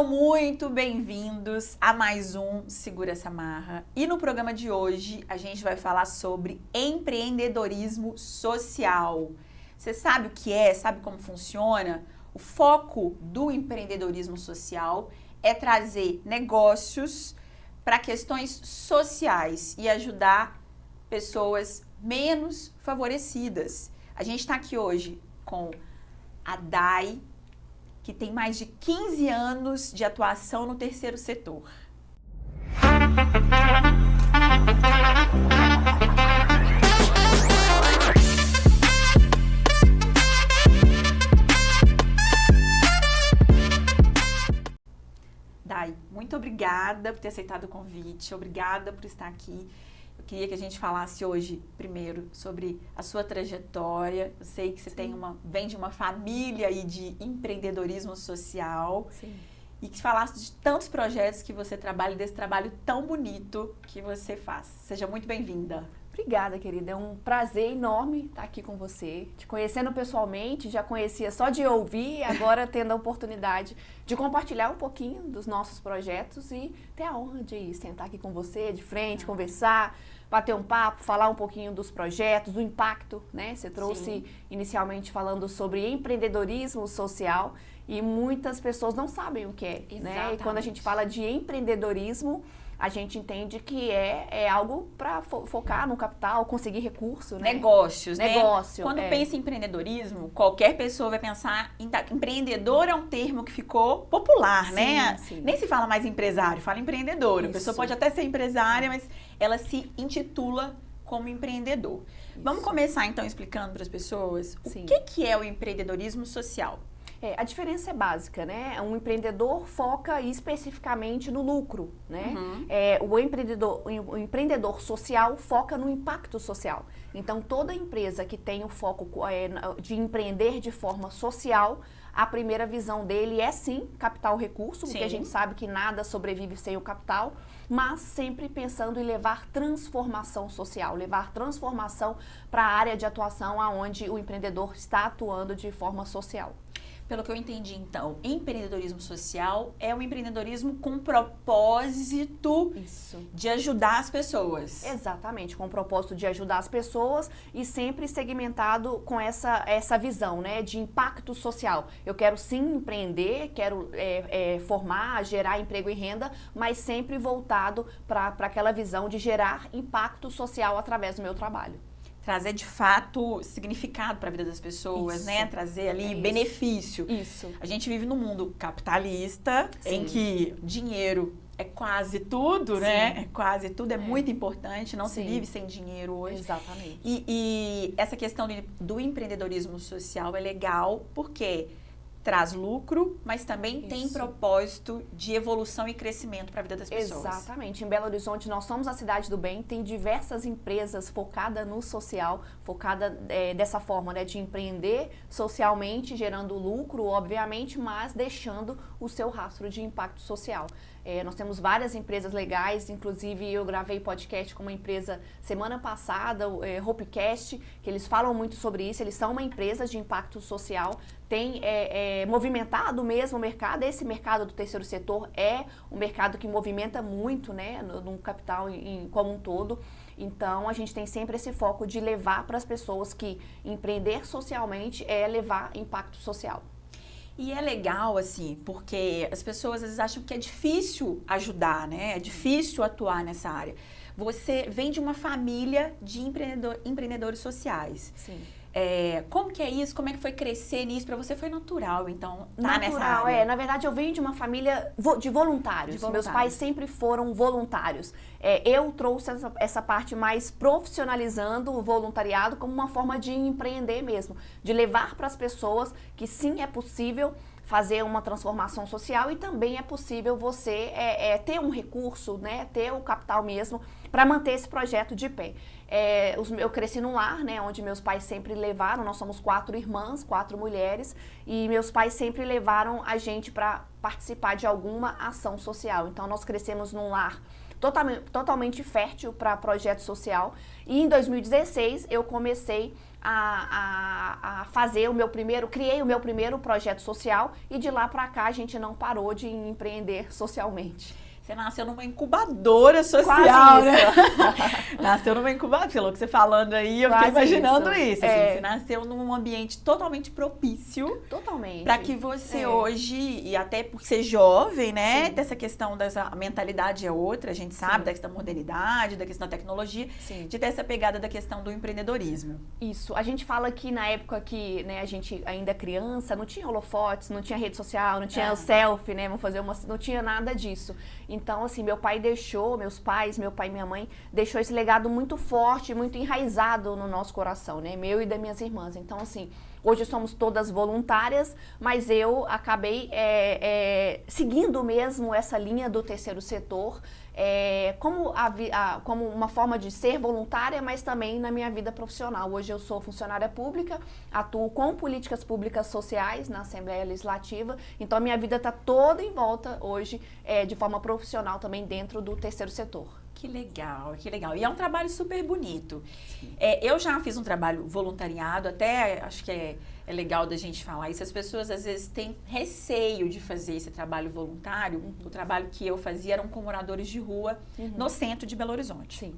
Sejam muito bem-vindos a mais um Segura essa Marra. E no programa de hoje a gente vai falar sobre empreendedorismo social. Você sabe o que é? Sabe como funciona? O foco do empreendedorismo social é trazer negócios para questões sociais e ajudar pessoas menos favorecidas. A gente está aqui hoje com a Dai, que tem mais de 15 anos de atuação no terceiro setor. Dai, muito obrigada por ter aceitado o convite, obrigada por estar aqui. Eu queria que a gente falasse hoje, primeiro, sobre a sua trajetória. Eu sei que você vem de uma família aí de empreendedorismo social. Sim. E que falasse de tantos projetos que você trabalha, desse trabalho tão bonito que você faz. Seja muito bem-vinda. Obrigada, querida. É um prazer enorme estar aqui com você. Te conhecendo pessoalmente, já conhecia só de ouvir, agora tendo a oportunidade de compartilhar um pouquinho dos nossos projetos e ter a honra de sentar aqui com você, de frente, conversar, bater um papo, falar um pouquinho dos projetos, do impacto, né? Você trouxe inicialmente falando sobre empreendedorismo social e muitas pessoas não sabem o que é, né? E quando a gente fala de empreendedorismo, a gente entende que é algo para focar no capital, conseguir recurso, né? Negócios, né? Negócio. Quando pensa em empreendedorismo, qualquer pessoa vai pensar em empreendedor é um termo que ficou popular, Sim, né? sim. Nem se fala mais empresário, fala empreendedor. Isso. A pessoa pode até ser empresária, mas ela se intitula como empreendedor. Vamos começar então explicando para as pessoas o que é o empreendedorismo social. A diferença é básica, né? Um empreendedor foca especificamente no lucro, né? O empreendedor social foca no impacto social. Então, toda empresa que tem o foco de empreender de forma social, a primeira visão dele é sim captar o recurso, porque a gente sabe que nada sobrevive sem o capital, mas sempre pensando em levar transformação social, levar transformação para a área de atuação aonde o empreendedor está atuando de forma social. Pelo que eu entendi, então, empreendedorismo social é um empreendedorismo com propósito de ajudar as pessoas. Exatamente, com o propósito de ajudar as pessoas e sempre segmentado com essa visão, né, de impacto social. Eu quero sim empreender, quero formar, gerar emprego e renda, mas sempre voltado para aquela visão de gerar impacto social através do meu trabalho. Trazer de fato significado para a vida das pessoas, né? Trazer ali benefício. Isso. A gente vive num mundo capitalista em que dinheiro é quase tudo, né? É quase tudo, é muito importante, não se vive sem dinheiro hoje. Exatamente. E essa questão do empreendedorismo social é legal porque traz lucro, mas também tem propósito de evolução e crescimento para a vida das pessoas. Exatamente. Em Belo Horizonte, nós somos a cidade do bem, tem diversas empresas focadas no social, focada dessa forma, né, de empreender socialmente, gerando lucro, obviamente, mas deixando o seu rastro de impacto social. Nós temos várias empresas legais, inclusive eu gravei podcast com uma empresa semana passada, o Hopecast, que eles falam muito sobre isso, eles são uma empresa de impacto social, tem movimentado mesmo o mercado. Esse mercado do terceiro setor é um mercado que movimenta muito, né, no capital como um todo. Então, a gente tem sempre esse foco de levar para as pessoas que empreender socialmente é levar impacto social. E é legal, assim, porque as pessoas às vezes acham que é difícil ajudar, né? É difícil atuar nessa área. Você vem de uma família de empreendedores sociais. Sim. Como que é isso? Como é que foi crescer nisso? Para você foi natural, então, nessa Natural, área? Na verdade, eu venho de uma família de voluntários. Meus pais sempre foram voluntários. Eu trouxe essa parte mais profissionalizando o voluntariado como uma forma de empreender mesmo, de levar para as pessoas que sim, é possível fazer uma transformação social e também é possível você ter um recurso, né, ter o capital mesmo para manter esse projeto de pé. Eu cresci num lar, né, onde meus pais sempre levaram, nós somos 4 irmãs, 4 mulheres, e meus pais sempre levaram a gente para participar de alguma ação social. Então, nós crescemos num lar totalmente fértil para projeto social. E em 2016 eu comecei a fazer criei o meu primeiro projeto social e de lá para cá a gente não parou de empreender socialmente. Você nasceu numa incubadora social, Quase né? isso. Nasceu numa incubadora, pelo que você falando aí, eu Quase fiquei imaginando isso. isso. Assim, você nasceu num ambiente totalmente propício. Totalmente. Para que você hoje, e até por ser jovem, né? Sim. Dessa questão a mentalidade é outra, a gente sabe, Sim. da questão da modernidade, da questão da tecnologia, Sim. de ter essa pegada da questão do empreendedorismo. Isso. A gente fala que na época que, né, a gente ainda é criança, não tinha holofotes, não tinha rede social, não tinha o selfie, né? Não tinha nada disso. Então, assim, meu pai e minha mãe, deixou esse legado muito forte, muito enraizado no nosso coração, né? Meu e das minhas irmãs. Então, assim, hoje somos todas voluntárias, mas eu acabei seguindo mesmo essa linha do terceiro setor, como uma forma de ser voluntária, mas também na minha vida profissional. Hoje eu sou funcionária pública, atuo com políticas públicas sociais na Assembleia Legislativa, então a minha vida está toda em volta hoje de forma profissional também dentro do terceiro setor. Que legal, que legal. E é um trabalho super bonito. Eu já fiz um trabalho voluntariado, até acho que é legal da gente falar isso. As pessoas às vezes têm receio de fazer esse trabalho voluntário. O trabalho que eu fazia eram com moradores de rua no centro de Belo Horizonte. Sim.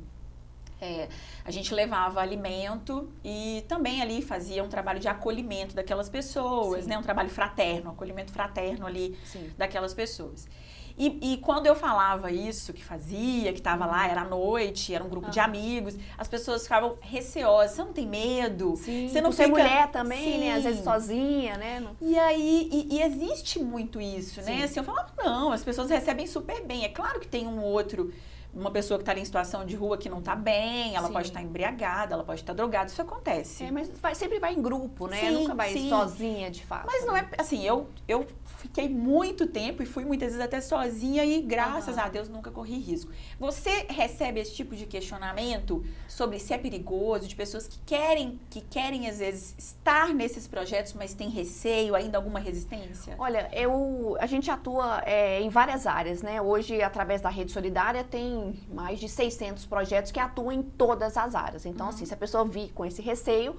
A gente levava alimento e também ali fazia um trabalho de acolhimento daquelas pessoas, né? Um trabalho fraterno, acolhimento fraterno ali daquelas pessoas. E quando eu falava isso, que fazia, que estava lá, era à noite, era um grupo de amigos, as pessoas ficavam receosas. Você não tem medo? Sim, você não fica... mulher Sim. também, né? Às vezes sozinha, né? E aí, existe muito isso, né? Sim. Assim, eu falava, não, as pessoas recebem super bem. É claro que tem uma pessoa que está em situação de rua que não está bem, ela pode estar embriagada, ela pode estar drogada, isso acontece. Mas sempre vai em grupo, né? Sim, nunca vai sozinha, de fato. Mas não é, assim, eu fiquei muito tempo e fui muitas vezes até sozinha e graças a Deus nunca corri risco. Você recebe esse tipo de questionamento sobre se é perigoso, de pessoas que querem às vezes estar nesses projetos, mas tem receio, ainda alguma resistência? Olha, a gente atua em várias áreas, né? Hoje, através da Rede Solidária, tem mais de 600 projetos que atuam em todas as áreas. Então, assim, se a pessoa vir com esse receio,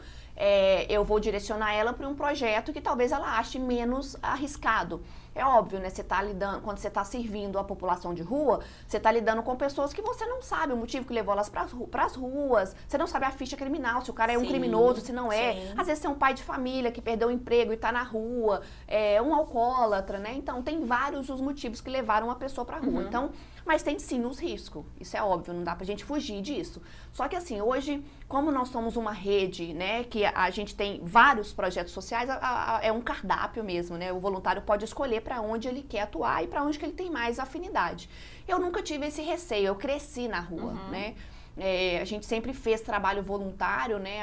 eu vou direcionar ela para um projeto que talvez ela ache menos arriscado. É óbvio, né? Você tá lidando, quando você está servindo a população de rua, você está lidando com pessoas que você não sabe o motivo que levou elas para as ruas, você não sabe a ficha criminal, se o cara é um criminoso, se não é. Sim. Às vezes você é um pai de família que perdeu o emprego e está na rua, um alcoólatra, né? Então, tem vários os motivos que levaram a pessoa para a rua. Então, mas tem sim os riscos, isso é óbvio, não dá pra gente fugir disso. Só que assim, hoje, como nós somos uma rede, né, que a gente tem vários projetos sociais, é um cardápio mesmo, né? O voluntário pode escolher para onde ele quer atuar e para onde que ele tem mais afinidade. Eu nunca tive esse receio, eu cresci na rua, né? A gente sempre fez trabalho voluntário, né?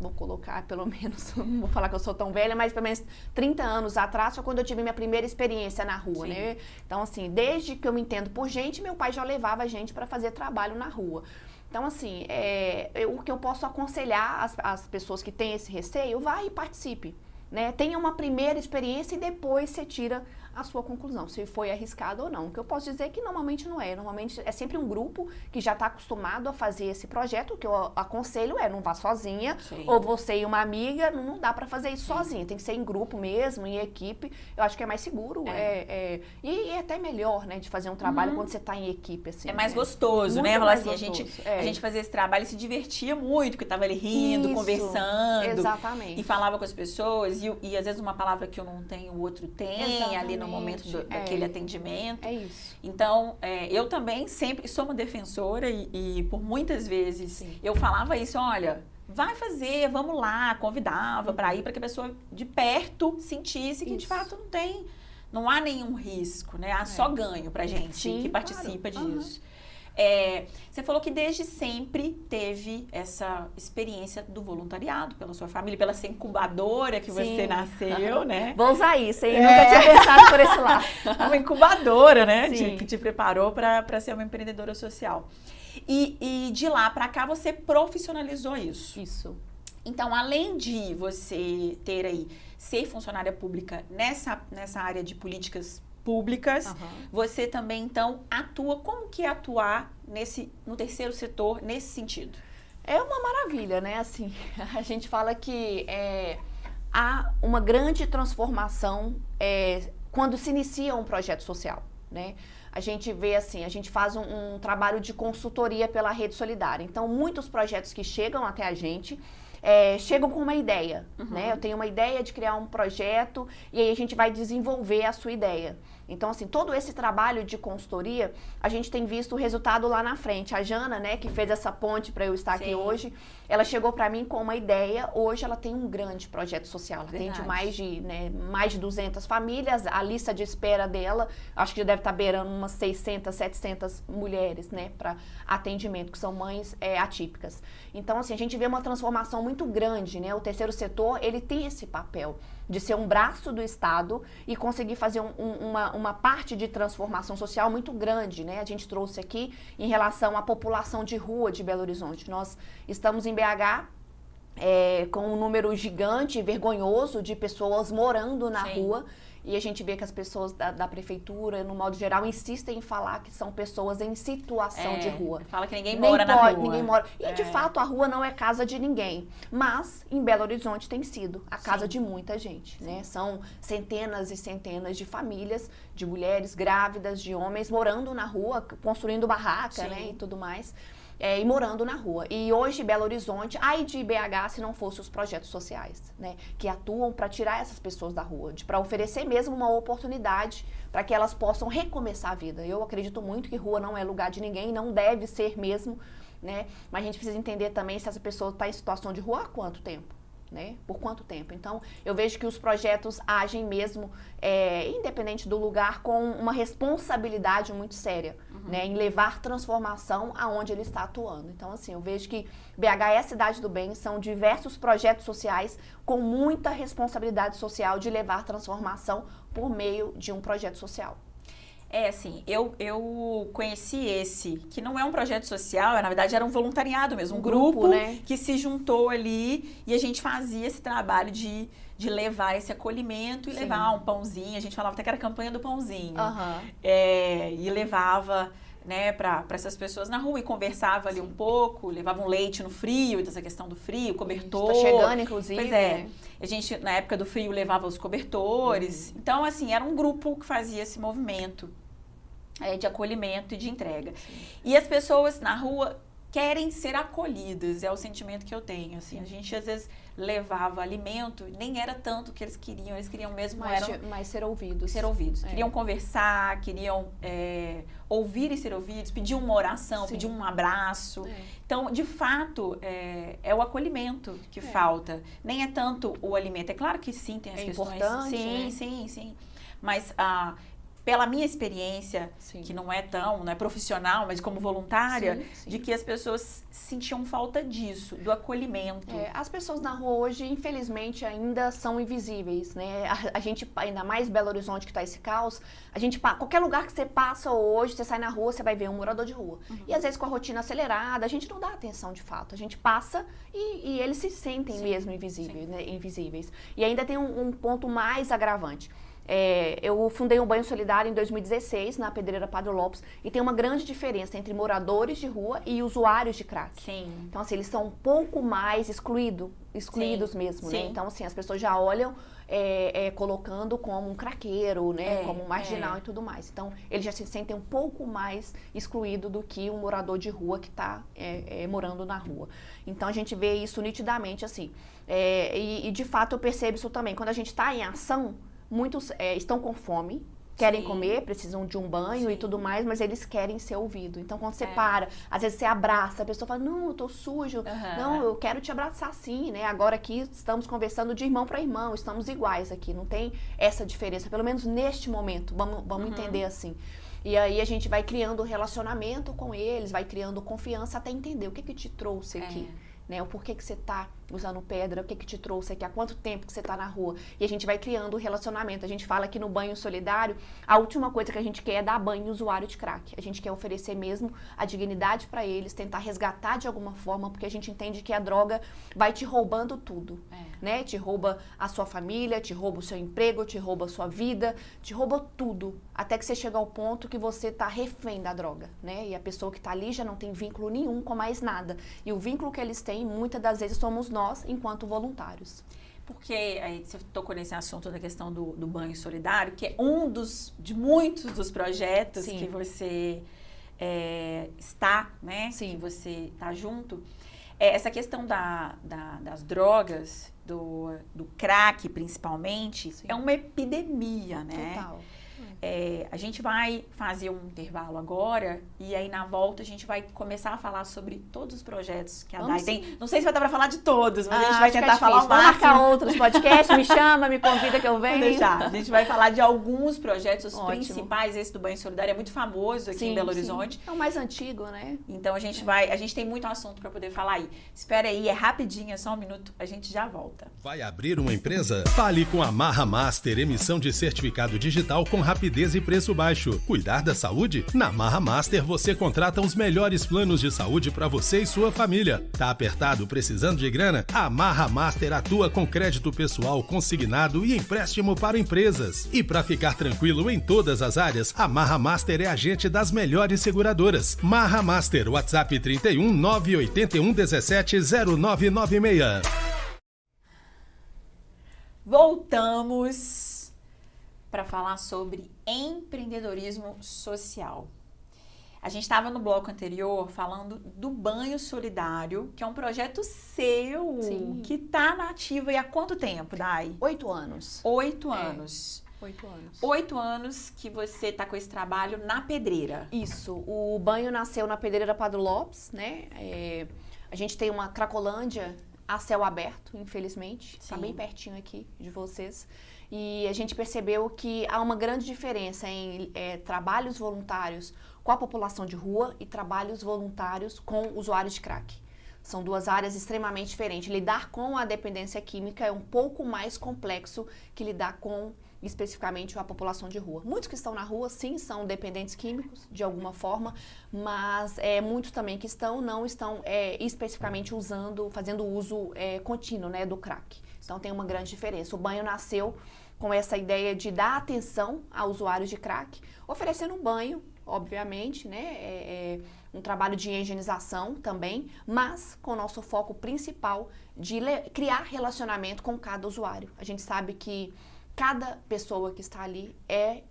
Vou colocar pelo menos, não vou falar que eu sou tão velha, mas pelo menos 30 anos atrás foi quando eu tive minha primeira experiência na rua, né? Então, assim, desde que eu me entendo por gente, meu pai já levava a gente para fazer trabalho na rua. Então, assim, o que eu posso aconselhar as pessoas que têm esse receio, vai e participe, né? Tenha uma primeira experiência e depois você tira a sua conclusão, se foi arriscado ou não. O que eu posso dizer é que normalmente não é. Normalmente é sempre um grupo que já está acostumado a fazer esse projeto. O que eu aconselho não vá sozinha, ou você e uma amiga, não dá para fazer isso sozinha. Tem que ser em grupo mesmo, em equipe. Eu acho que é mais seguro e é até melhor, né, de fazer um trabalho quando você está em equipe. Assim, é mais gostoso, muito né? Mais assim, gostoso. A gente fazia esse trabalho e se divertia muito, porque estava ali rindo, conversando. Exatamente. E falava com as pessoas. E às vezes uma palavra que eu não tenho, o outro tem ali no momento daquele atendimento. É isso. Então, eu também sempre sou uma defensora e por muitas vezes eu falava isso, olha, vai fazer, vamos lá, convidava para ir, para que a pessoa de perto sentisse que de fato não há nenhum risco, né? Há só ganho pra gente que participa disso. Você falou que desde sempre teve essa experiência do voluntariado pela sua família, pela essa incubadora que você nasceu, né? Vou usar isso, hein? Nunca tinha pensado por esse lado. Uma incubadora, né? Que te preparou para ser uma empreendedora social. E de lá para cá você profissionalizou isso. Isso. Então, além de você ter aí, ser funcionária pública nessa área de políticas públicas. Você também, então, atua. Como que é atuar no terceiro setor, nesse sentido? É uma maravilha, né? Assim, a gente fala que há uma grande transformação quando se inicia um projeto social, né? A gente vê assim, a gente faz um trabalho de consultoria pela Rede Solidária. Então, muitos projetos que chegam até a gente chegam com uma ideia, né? Eu tenho uma ideia de criar um projeto e aí a gente vai desenvolver a sua ideia. Então, assim, todo esse trabalho de consultoria, a gente tem visto o resultado lá na frente. A Jana, né, que fez essa ponte para eu estar aqui hoje, ela chegou para mim com uma ideia. Hoje ela tem um grande projeto social. Ela atende mais de 200 famílias. A lista de espera dela, acho que já deve estar beirando umas 600, 700 mulheres, né, para atendimento, que são mães atípicas. Então, assim, a gente vê uma transformação muito grande, né? O terceiro setor, ele tem esse papel de ser um braço do Estado e conseguir fazer uma parte de transformação social muito grande, né? A gente trouxe aqui em relação à população de rua de Belo Horizonte. Nós estamos em BH com um número gigante, vergonhoso, de pessoas morando na rua. E a gente vê que as pessoas da prefeitura, no modo geral, insistem em falar que são pessoas em situação de rua. Fala que ninguém mora na rua. Ninguém mora. E, de fato, a rua não é casa de ninguém. Mas, em Belo Horizonte, tem sido a casa de muita gente, né? São centenas e centenas de famílias, de mulheres grávidas, de homens morando na rua, construindo barraca, né? E tudo mais. E morando na rua. E hoje, Belo Horizonte, ai de BH se não fosse os projetos sociais, né? Que atuam para tirar essas pessoas da rua, para oferecer mesmo uma oportunidade para que elas possam recomeçar a vida. Eu acredito muito que rua não é lugar de ninguém, não deve ser mesmo, né? Mas a gente precisa entender também se essa pessoa está em situação de rua há quanto tempo. Né? Por quanto tempo? Então, eu vejo que os projetos agem mesmo, independente do lugar, com uma responsabilidade muito séria, né? Em levar transformação aonde ele está atuando. Então, assim, eu vejo que BH é a cidade do bem, são diversos projetos sociais com muita responsabilidade social de levar transformação por meio de um projeto social. Assim, eu conheci esse, que não é um projeto social, na verdade era um voluntariado mesmo, um grupo né? Que se juntou ali e a gente fazia esse trabalho de levar esse acolhimento e levar um pãozinho, a gente falava até que era a campanha do pãozinho, e levava, né, para essas pessoas na rua e conversava ali um pouco, levava um leite no frio, essa questão do frio, cobertor. Tá chegando, inclusive. Pois a gente, na época do frio, levava os cobertores. Então, assim, era um grupo que fazia esse movimento de acolhimento e de entrega. E as pessoas na rua querem ser acolhidas, é o sentimento que eu tenho, assim. A gente, às vezes, levava alimento, nem era tanto o que eles queriam mesmo... Mas ser ouvidos. Ser ouvidos. Queriam conversar, queriam ouvir e ser ouvidos, pedir uma oração, pedir um abraço. Então, de fato, é o acolhimento que falta. Nem é tanto o alimento. É claro que sim, tem as questões... Importante, sim. Mas... pela minha experiência, que não é profissional, mas como voluntária, de que as pessoas sentiam falta disso, do acolhimento. As pessoas na rua hoje, infelizmente, ainda são invisíveis, né? A gente, ainda mais Belo Horizonte que está esse caos, qualquer lugar que você passa hoje, você sai na rua, você vai ver um morador de rua. E às vezes com a rotina acelerada, a gente não dá atenção de fato. A gente passa e eles se sentem mesmo invisíveis. E ainda tem um ponto mais agravante. Eu fundei um banho solidário em 2016 na Pedreira Padre Lopes e tem uma grande diferença entre moradores de rua e usuários de crack. Então, assim, eles são um pouco mais excluídos mesmo, né? Então, assim, as pessoas já olham colocando como um craqueiro, né? Como um marginal e tudo mais. Então, eles já se sentem um pouco mais excluído do que um morador de rua que está morando na rua. Então, a gente vê isso nitidamente, assim. E, de fato, eu percebo isso também. Quando a gente está em ação, muitos estão com fome, querem comer, precisam de um banho e tudo mais, mas eles querem ser ouvidos. Então, quando você para, às vezes você abraça, a pessoa fala, não, eu tô sujo, não, eu quero te abraçar sim, né? Agora aqui estamos conversando de irmão para irmão, estamos iguais aqui, não tem essa diferença, pelo menos neste momento, vamos entender assim. E aí a gente vai criando relacionamento com eles, vai criando confiança até entender o que te trouxe aqui. Né, o porquê que você está usando pedra, o que te trouxe aqui, há quanto tempo que você está na rua. E a gente vai criando o relacionamento. A gente fala que no banho solidário, a última coisa que a gente quer é dar banho em usuário de crack. A gente quer oferecer mesmo a dignidade para eles, tentar resgatar de alguma forma, porque a gente entende que a droga vai te roubando tudo, né? Te rouba a sua família, te rouba o seu emprego, te rouba a sua vida, te rouba tudo, até que você chega ao ponto que você está refém da droga, né? E a pessoa que está ali já não tem vínculo nenhum com mais nada. E o vínculo que eles têm, muitas das vezes, somos nós, enquanto voluntários. Porque aí você tocou nesse assunto da questão do banho solidário, que é um de muitos dos projetos que você está, né? Sim. Que você está junto. Essa questão das drogas, do crack principalmente, é uma epidemia, né? Total. A gente vai fazer um intervalo agora e aí na volta a gente vai começar a falar sobre todos os projetos que a Dai tem. Não sei se vai dar para falar de todos, mas a gente vai tentar falar o máximo. Vou marcar outros podcasts, me chama, me convida que eu venho. Vou deixar. A gente vai falar de alguns projetos, os principais. Esse do Banho Solidário é muito famoso aqui em Belo Horizonte. É o mais antigo, né? Então a gente tem muito assunto para poder falar aí. Espera aí, é rapidinho, é só um minuto, a gente já volta. Vai abrir uma empresa? Fale com a Marra Master, emissão de certificado digital com rapidez e preço baixo. Cuidar da saúde? Na Marra Master você contrata os melhores planos de saúde para você e sua família. Tá apertado, precisando de grana? A Marra Master atua com crédito pessoal consignado e empréstimo para empresas. E para ficar tranquilo em todas as áreas, a Marra Master é agente das melhores seguradoras. Marra Master, WhatsApp 31 981 17 0996. Voltamos para falar sobre empreendedorismo social. A gente estava no bloco anterior falando do Banho Solidário, que é um projeto seu, que está na ativa. E há quanto tempo, Dai? 8 anos. 8 anos. 8 anos. 8 anos que você está com esse trabalho na Pedreira. Isso. O Banho nasceu na Pedreira Padre Lopes, né? A gente tem uma Cracolândia a céu aberto, infelizmente. Está bem pertinho aqui de vocês. E a gente percebeu que há uma grande diferença em trabalhos voluntários com a população de rua e trabalhos voluntários com usuários de crack. São duas áreas extremamente diferentes. Lidar com a dependência química é um pouco mais complexo que lidar com, especificamente, a população de rua. Muitos que estão na rua, sim, são dependentes químicos, de alguma forma, mas muitos também que não estão especificamente fazendo uso contínuo, né, do crack. Então, tem uma grande diferença. O banho nasceu com essa ideia de dar atenção a usuários de crack, oferecendo um banho, obviamente, né, um trabalho de higienização também, mas com o nosso foco principal de criar relacionamento com cada usuário. A gente sabe que cada pessoa que está ali é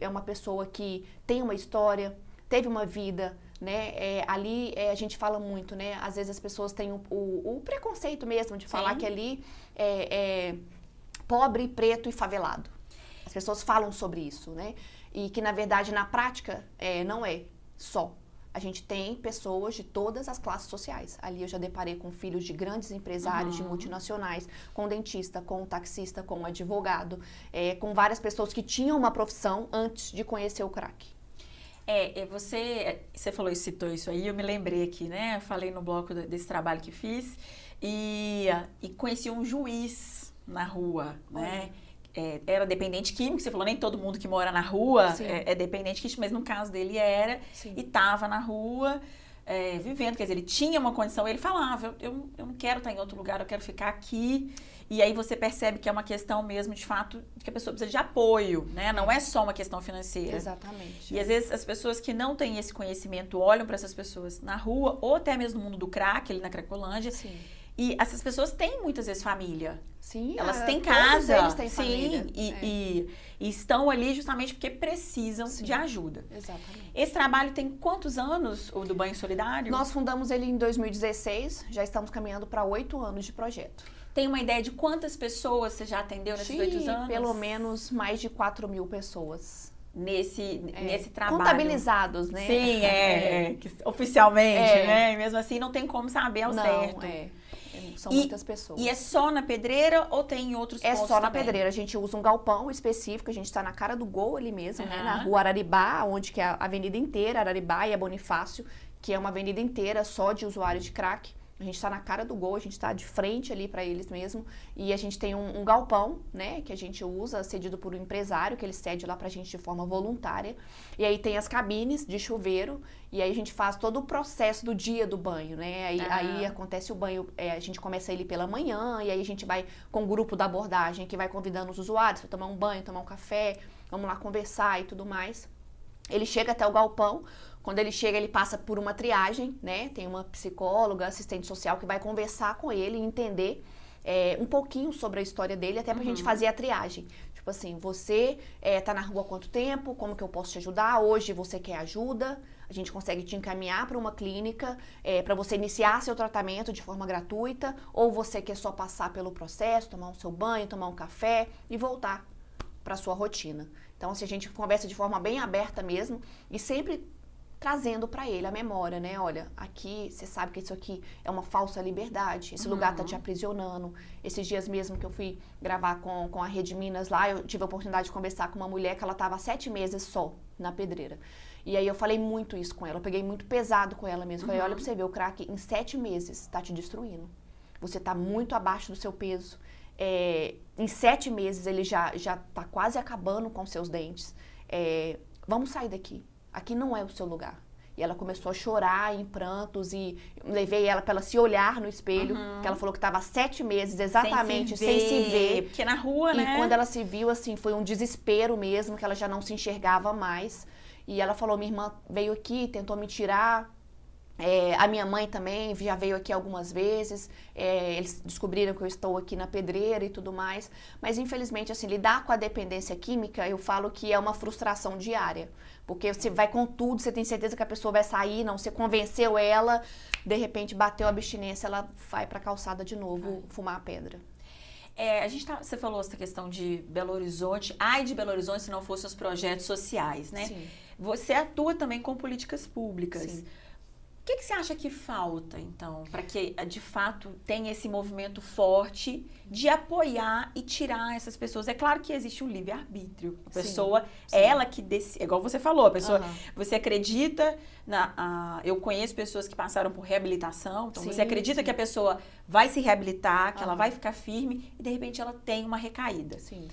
uma pessoa que tem uma história, teve uma vida, né? Ali a gente fala muito, né? Às vezes as pessoas têm o preconceito mesmo de falar que ali é pobre, preto e favelado. As pessoas falam sobre isso, né? E que, na verdade, na prática, não é só. A gente tem pessoas de todas as classes sociais. Ali eu já deparei com filhos de grandes empresários, de multinacionais, com dentista, com taxista, com advogado, com várias pessoas que tinham uma profissão antes de conhecer o crack. Você falou e citou isso aí, eu me lembrei aqui, né? Eu falei no bloco desse trabalho que fiz e conheci um juiz na rua, né? Era dependente químico, você falou, nem todo mundo que mora na rua é dependente químico, mas no caso dele era, e estava na rua vivendo, quer dizer, ele tinha uma condição, ele falava, eu não quero estar em outro lugar, eu quero ficar aqui. E aí você percebe que é uma questão mesmo, de fato, de que a pessoa precisa de apoio, né? Não é só uma questão financeira. Exatamente. E às vezes as pessoas que não têm esse conhecimento olham para essas pessoas na rua, ou até mesmo no mundo do crack, ali na Cracolândia. Sim. E essas pessoas têm muitas vezes família. Sim, elas têm casa. Eles têm família. E estão ali justamente porque precisam de ajuda. Exatamente. Esse trabalho tem quantos anos, o do Banho Solidário? Nós fundamos ele em 2016, já estamos caminhando para 8 anos de projeto. Tem uma ideia de quantas pessoas você já atendeu nesses 8 anos? Pelo menos mais de 4.000 pessoas. Nesse trabalho. Contabilizados, né? Sim, oficialmente, né? E mesmo assim não tem como saber ao certo. São muitas pessoas. E é só na Pedreira ou tem em outros pontos? É só na também? Pedreira. A gente usa um galpão específico, a gente está na cara do gol ali mesmo, né? Na rua Araribá, onde que é a avenida inteira, Araribá e a Bonifácio, que é uma avenida inteira só de usuários de crack. A gente está na cara do gol, a gente está de frente ali para eles mesmo. E a gente tem um galpão, né, que a gente usa, cedido por um empresário, que ele cede lá pra gente de forma voluntária. E aí tem as cabines de chuveiro, e aí a gente faz todo o processo do dia do banho, né? Aí acontece o banho, a gente começa ele pela manhã, e aí a gente vai com o grupo da abordagem, que vai convidando os usuários para tomar um banho, tomar um café, vamos lá conversar e tudo mais. Ele chega até o galpão. Quando ele chega, ele passa por uma triagem, né? Tem uma psicóloga, assistente social que vai conversar com ele e entender um pouquinho sobre a história dele, até pra gente fazer a triagem. Tipo assim, você tá na rua há quanto tempo? Como que eu posso te ajudar? Hoje você quer ajuda? A gente consegue te encaminhar para uma clínica para você iniciar seu tratamento de forma gratuita, ou você quer só passar pelo processo, tomar o seu banho, tomar um café e voltar para sua rotina. Então, se a gente conversa de forma bem aberta mesmo e sempre trazendo para ele a memória, né? Olha, aqui, você sabe que isso aqui é uma falsa liberdade, esse lugar tá te aprisionando. Esses dias mesmo que eu fui gravar com a Rede Minas lá, eu tive a oportunidade de conversar com uma mulher que ela tava há 7 meses só na pedreira. E aí eu falei muito isso com ela, eu peguei muito pesado com ela mesmo. Falei, olha pra você ver, o crack em 7 meses tá te destruindo. Você tá muito abaixo do seu peso. Em 7 meses ele já tá quase acabando com seus dentes. Vamos sair daqui. Aqui não é o seu lugar. E ela começou a chorar em prantos e levei ela para ela se olhar no espelho, que ela falou que estava 7 meses exatamente sem se ver. Porque na rua, né? E quando ela se viu, assim, foi um desespero mesmo, que ela já não se enxergava mais. E ela falou, minha irmã veio aqui, tentou me tirar. A minha mãe também já veio aqui algumas vezes, eles descobriram que eu estou aqui na pedreira e tudo mais, mas infelizmente, assim, lidar com a dependência química, eu falo que é uma frustração diária, porque você vai com tudo, você tem certeza que a pessoa vai sair, não, você convenceu ela, de repente bateu a abstinência, ela vai pra calçada de novo fumar a pedra. Você falou essa questão de Belo Horizonte, de Belo Horizonte se não fossem os projetos sociais, né? Sim. Você atua também com políticas públicas. Sim. O que você acha que falta, então, para que, de fato, tenha esse movimento forte de apoiar e tirar essas pessoas? É claro que existe um livre-arbítrio. A pessoa, ela que decide, igual você falou, a pessoa, você acredita, eu conheço pessoas que passaram por reabilitação, então você acredita que a pessoa vai se reabilitar, que ela vai ficar firme e, de repente, ela tem uma recaída. Sim.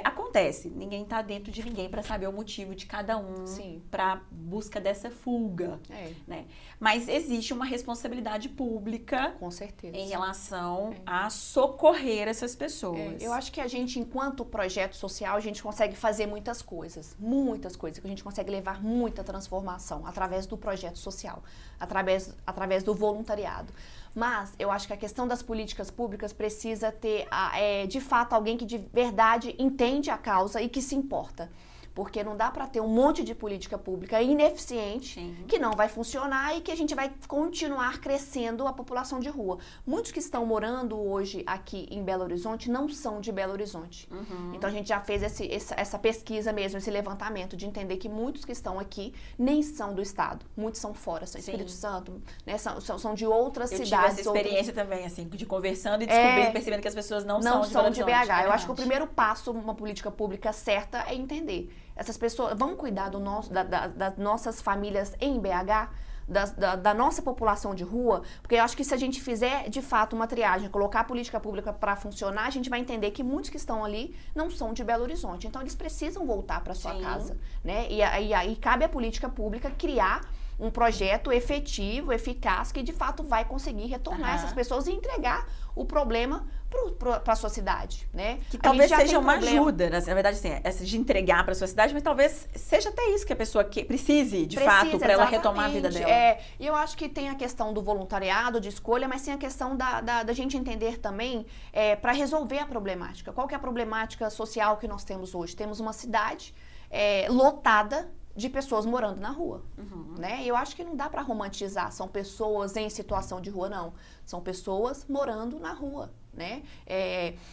Acontece, ninguém tá dentro de ninguém para saber o motivo de cada um para busca dessa fuga, né? Mas existe uma responsabilidade pública, com certeza, em relação a socorrer essas pessoas. Eu acho que a gente, enquanto projeto social, a gente consegue fazer muitas coisas, que a gente consegue levar muita transformação através do projeto social, através do voluntariado. Mas eu acho que a questão das políticas públicas precisa ter, de fato, alguém que de verdade entende a causa e que se importa. Porque não dá para ter um monte de política pública ineficiente, que não vai funcionar e que a gente vai continuar crescendo a população de rua. Muitos que estão morando hoje aqui em Belo Horizonte não são de Belo Horizonte. Então a gente já fez essa pesquisa mesmo, esse levantamento de entender que muitos que estão aqui nem são do estado. Muitos são fora, são Espírito Santo, né, são de outras cidades. Eu tive essa experiência também, assim, de conversando e descobrindo, percebendo que as pessoas não são de BH. Eu acho que o primeiro passo, uma política pública certa, é entender. Essas pessoas vão cuidar das nossas famílias em BH, da nossa população de rua, porque eu acho que se a gente fizer, de fato, uma triagem, colocar a política pública para funcionar, a gente vai entender que muitos que estão ali não são de Belo Horizonte. Então, eles precisam voltar para sua casa, né? E aí cabe à política pública criar um projeto efetivo, eficaz, que de fato vai conseguir retornar essas pessoas e entregar o problema para a sua cidade, né? Que talvez seja uma ajuda, na verdade, assim, essa de entregar para a sua cidade, mas talvez seja até isso que a pessoa precise, de fato, para ela retomar a vida dela. E eu acho que tem a questão do voluntariado, de escolha, mas tem a questão da gente entender também para resolver a problemática. Qual que é a problemática social que nós temos hoje? Temos uma cidade lotada de pessoas morando na rua, né? E eu acho que não dá para romantizar, são pessoas em situação de rua, não. São pessoas morando na rua, né?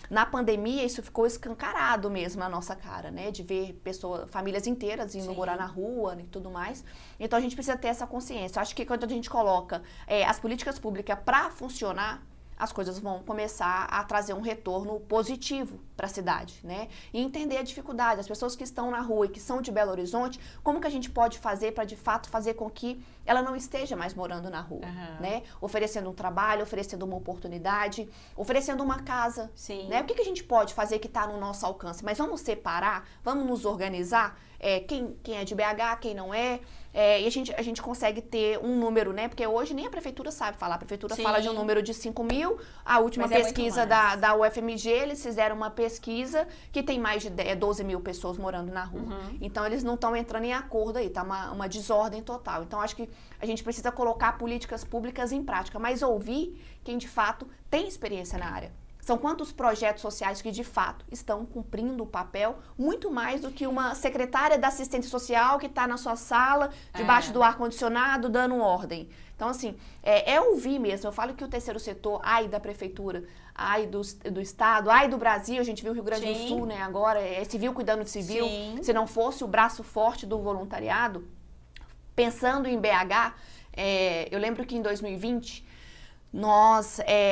Na pandemia, isso ficou escancarado mesmo na nossa cara, né? De ver famílias inteiras indo morar na rua e tudo mais. Então, a gente precisa ter essa consciência. Eu acho que quando a gente coloca as políticas públicas para funcionar, as coisas vão começar a trazer um retorno positivo para a cidade, né? E entender a dificuldade, as pessoas que estão na rua e que são de Belo Horizonte, como que a gente pode fazer para, de fato, fazer com que ela não esteja mais morando na rua, né? Oferecendo um trabalho, oferecendo uma oportunidade, oferecendo uma casa, Sim. né? O que a gente pode fazer que está no nosso alcance? Mas vamos separar, vamos nos organizar, quem é de BH, quem não é, e a gente consegue ter um número, né? Porque hoje nem a prefeitura sabe falar. A prefeitura Sim. fala de um número de 5 mil. A última pesquisa da UFMG, eles fizeram uma pesquisa que tem mais de 12 mil pessoas morando na rua. Então, eles não estão entrando em acordo aí, tá uma desordem total. Então, acho que a gente precisa colocar políticas públicas em prática, mas ouvir quem, de fato, tem experiência na área. São quantos projetos sociais que, de fato, estão cumprindo o papel, muito mais do que uma secretária da assistência social que está na sua sala, debaixo do ar-condicionado, dando ordem. Então, assim, ouvir mesmo. Eu falo que o terceiro setor, ai da prefeitura, ai do Estado, ai do Brasil, a gente viu o Rio Grande do Sul, né, agora, civil cuidando de civil. Sim. Se não fosse o braço forte do voluntariado, pensando em BH, eu lembro que em 2020...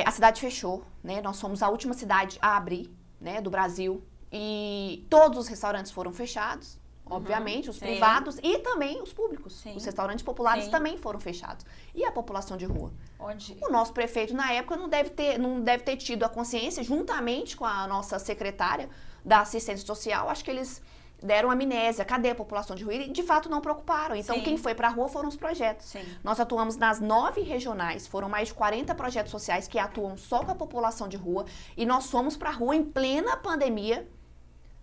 a cidade fechou, né? Nós fomos a última cidade a abrir, né, do Brasil, e todos os restaurantes foram fechados, obviamente, os privados e também os públicos. Sim. Os restaurantes populares também foram fechados. E a população de rua? O nosso prefeito, na época, não deve ter tido a consciência, juntamente com a nossa secretária da assistência social, acho que eles deram amnésia, cadê a população de rua? E, de fato, não preocuparam. Então, quem foi para a rua foram os projetos. Sim. Nós atuamos nas 9 regionais, foram mais de 40 projetos sociais que atuam só com a população de rua, e nós fomos para a rua em plena pandemia,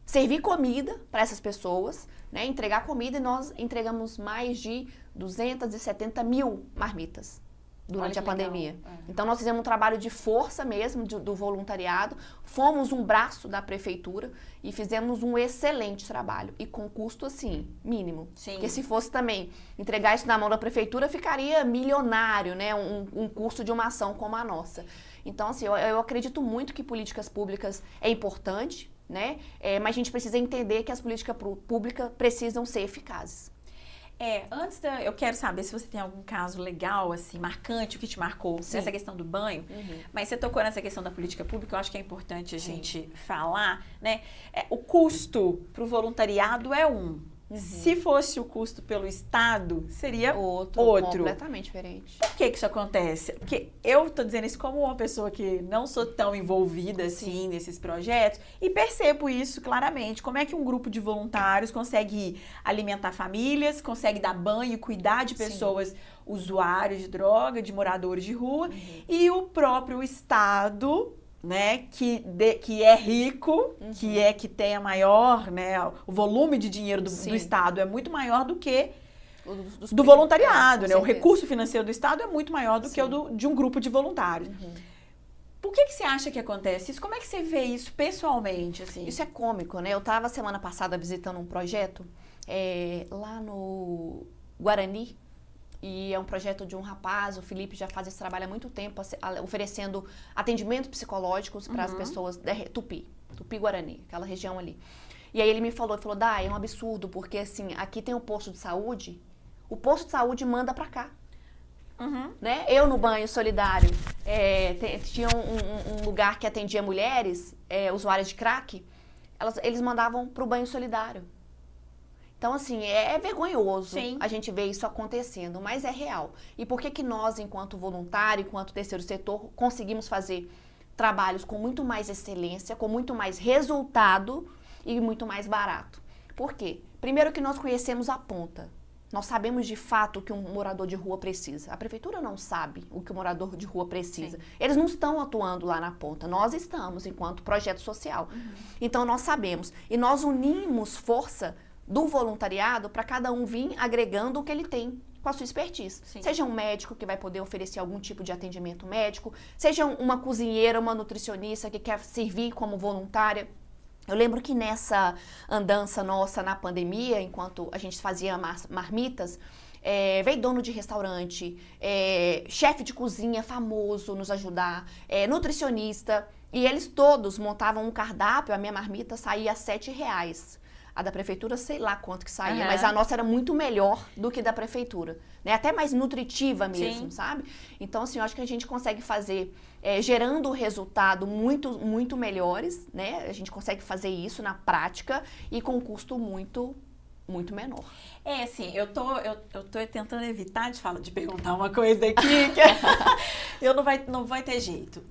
servir comida para essas pessoas, né, entregar comida, e nós entregamos mais de 270 mil marmitas durante a pandemia. Então, nós fizemos um trabalho de força mesmo, do voluntariado, fomos um braço da prefeitura e fizemos um excelente trabalho. E com custo, assim, mínimo. Sim. Porque se fosse também entregar isso na mão da prefeitura, ficaria milionário, né? Um custo de uma ação como a nossa. Então, assim, eu acredito muito que políticas públicas é importante, né? Mas a gente precisa entender que as políticas públicas precisam ser eficazes. Eu quero saber se você tem algum caso legal, assim, marcante, o que te marcou nessa questão do banho. Mas você tocou nessa questão da política pública, eu acho que é importante a gente falar, né? O custo para o voluntariado é Se fosse o custo pelo Estado, seria outro. Completamente diferente. Por que isso acontece? Porque eu tô dizendo isso como uma pessoa que não sou tão envolvida assim nesses projetos e percebo isso claramente. Como é que um grupo de voluntários consegue alimentar famílias, consegue dar banho e cuidar de pessoas usuários de droga, de moradores de rua, e o próprio Estado, né, que é rico, que tem a maior, né, o volume de dinheiro do Estado é muito maior do que do voluntariado, né? O recurso financeiro do Estado é muito maior do que o de um grupo de voluntários. Por que você acha que acontece isso? Como é que você vê isso pessoalmente, assim? Isso é cômico, né? Eu estava semana passada visitando um projeto lá no Guarani. E é um projeto de um rapaz, o Felipe já faz esse trabalho há muito tempo, oferecendo atendimentos psicológicos para as pessoas Tupi-Guarani, aquela região ali. E aí ele me falou, Dai, é um absurdo, porque assim, aqui tem um posto de saúde, o posto de saúde manda para cá. Né? Eu no banho solidário, tinha um lugar que atendia mulheres, usuárias de crack, eles mandavam para o banho solidário. Então, assim, é vergonhoso a gente ver isso acontecendo, mas é real. E por que nós, enquanto voluntário, enquanto terceiro setor, conseguimos fazer trabalhos com muito mais excelência, com muito mais resultado e muito mais barato? Por quê? Primeiro que nós conhecemos a ponta. Nós sabemos de fato o que um morador de rua precisa. A prefeitura não sabe o que o morador de rua precisa. Eles não estão atuando lá na ponta. Nós estamos, enquanto projeto social. Então, nós sabemos. E nós unimos força do voluntariado para cada um vir agregando o que ele tem com a sua expertise. Seja um médico que vai poder oferecer algum tipo de atendimento médico, seja uma cozinheira, uma nutricionista que quer servir como voluntária. Eu lembro que nessa andança nossa na pandemia, enquanto a gente fazia marmitas, veio dono de restaurante, chefe de cozinha famoso nos ajudar, nutricionista, e eles todos montavam um cardápio, a minha marmita saía R$7. A da prefeitura, sei lá quanto que saía, mas a nossa era muito melhor do que da prefeitura, né? Até mais nutritiva mesmo, sabe? Então, assim, eu acho que a gente consegue fazer, gerando resultado muito melhores, né? A gente consegue fazer isso na prática e com um custo muito menor. Assim, eu tô tentando evitar de perguntar uma coisa aqui que não vai ter jeito.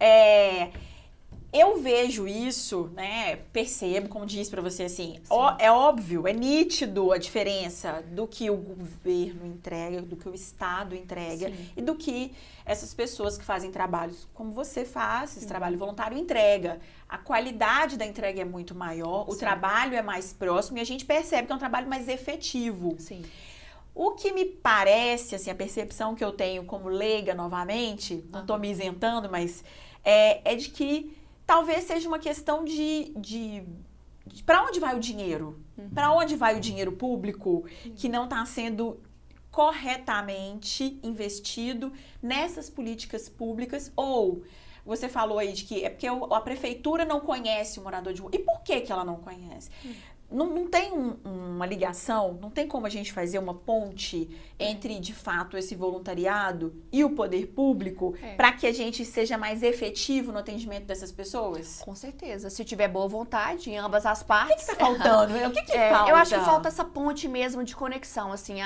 Eu vejo isso, né, percebo, como disse pra você, assim, é óbvio, é nítido a diferença do que o governo entrega, do que o Estado entrega e do que essas pessoas que fazem trabalhos como você faz, esse trabalho voluntário, entrega. A qualidade da entrega é muito maior, o trabalho é mais próximo e a gente percebe que é um trabalho mais efetivo. Sim. O que me parece, assim, a percepção que eu tenho como leiga novamente, não tô me isentando, mas é de que talvez seja uma questão de para onde vai o dinheiro? Para onde vai o dinheiro público que não está sendo corretamente investido nessas políticas públicas? Ou você falou aí de que é porque a prefeitura não conhece o morador de rua. E por que ela não conhece? Não tem uma ligação, não tem como a gente fazer uma ponte entre, de fato, esse voluntariado e o poder público para que a gente seja mais efetivo no atendimento dessas pessoas? Com certeza. Se tiver boa vontade em ambas as partes. O que está faltando? O que falta? Eu acho que falta essa ponte mesmo de conexão, assim,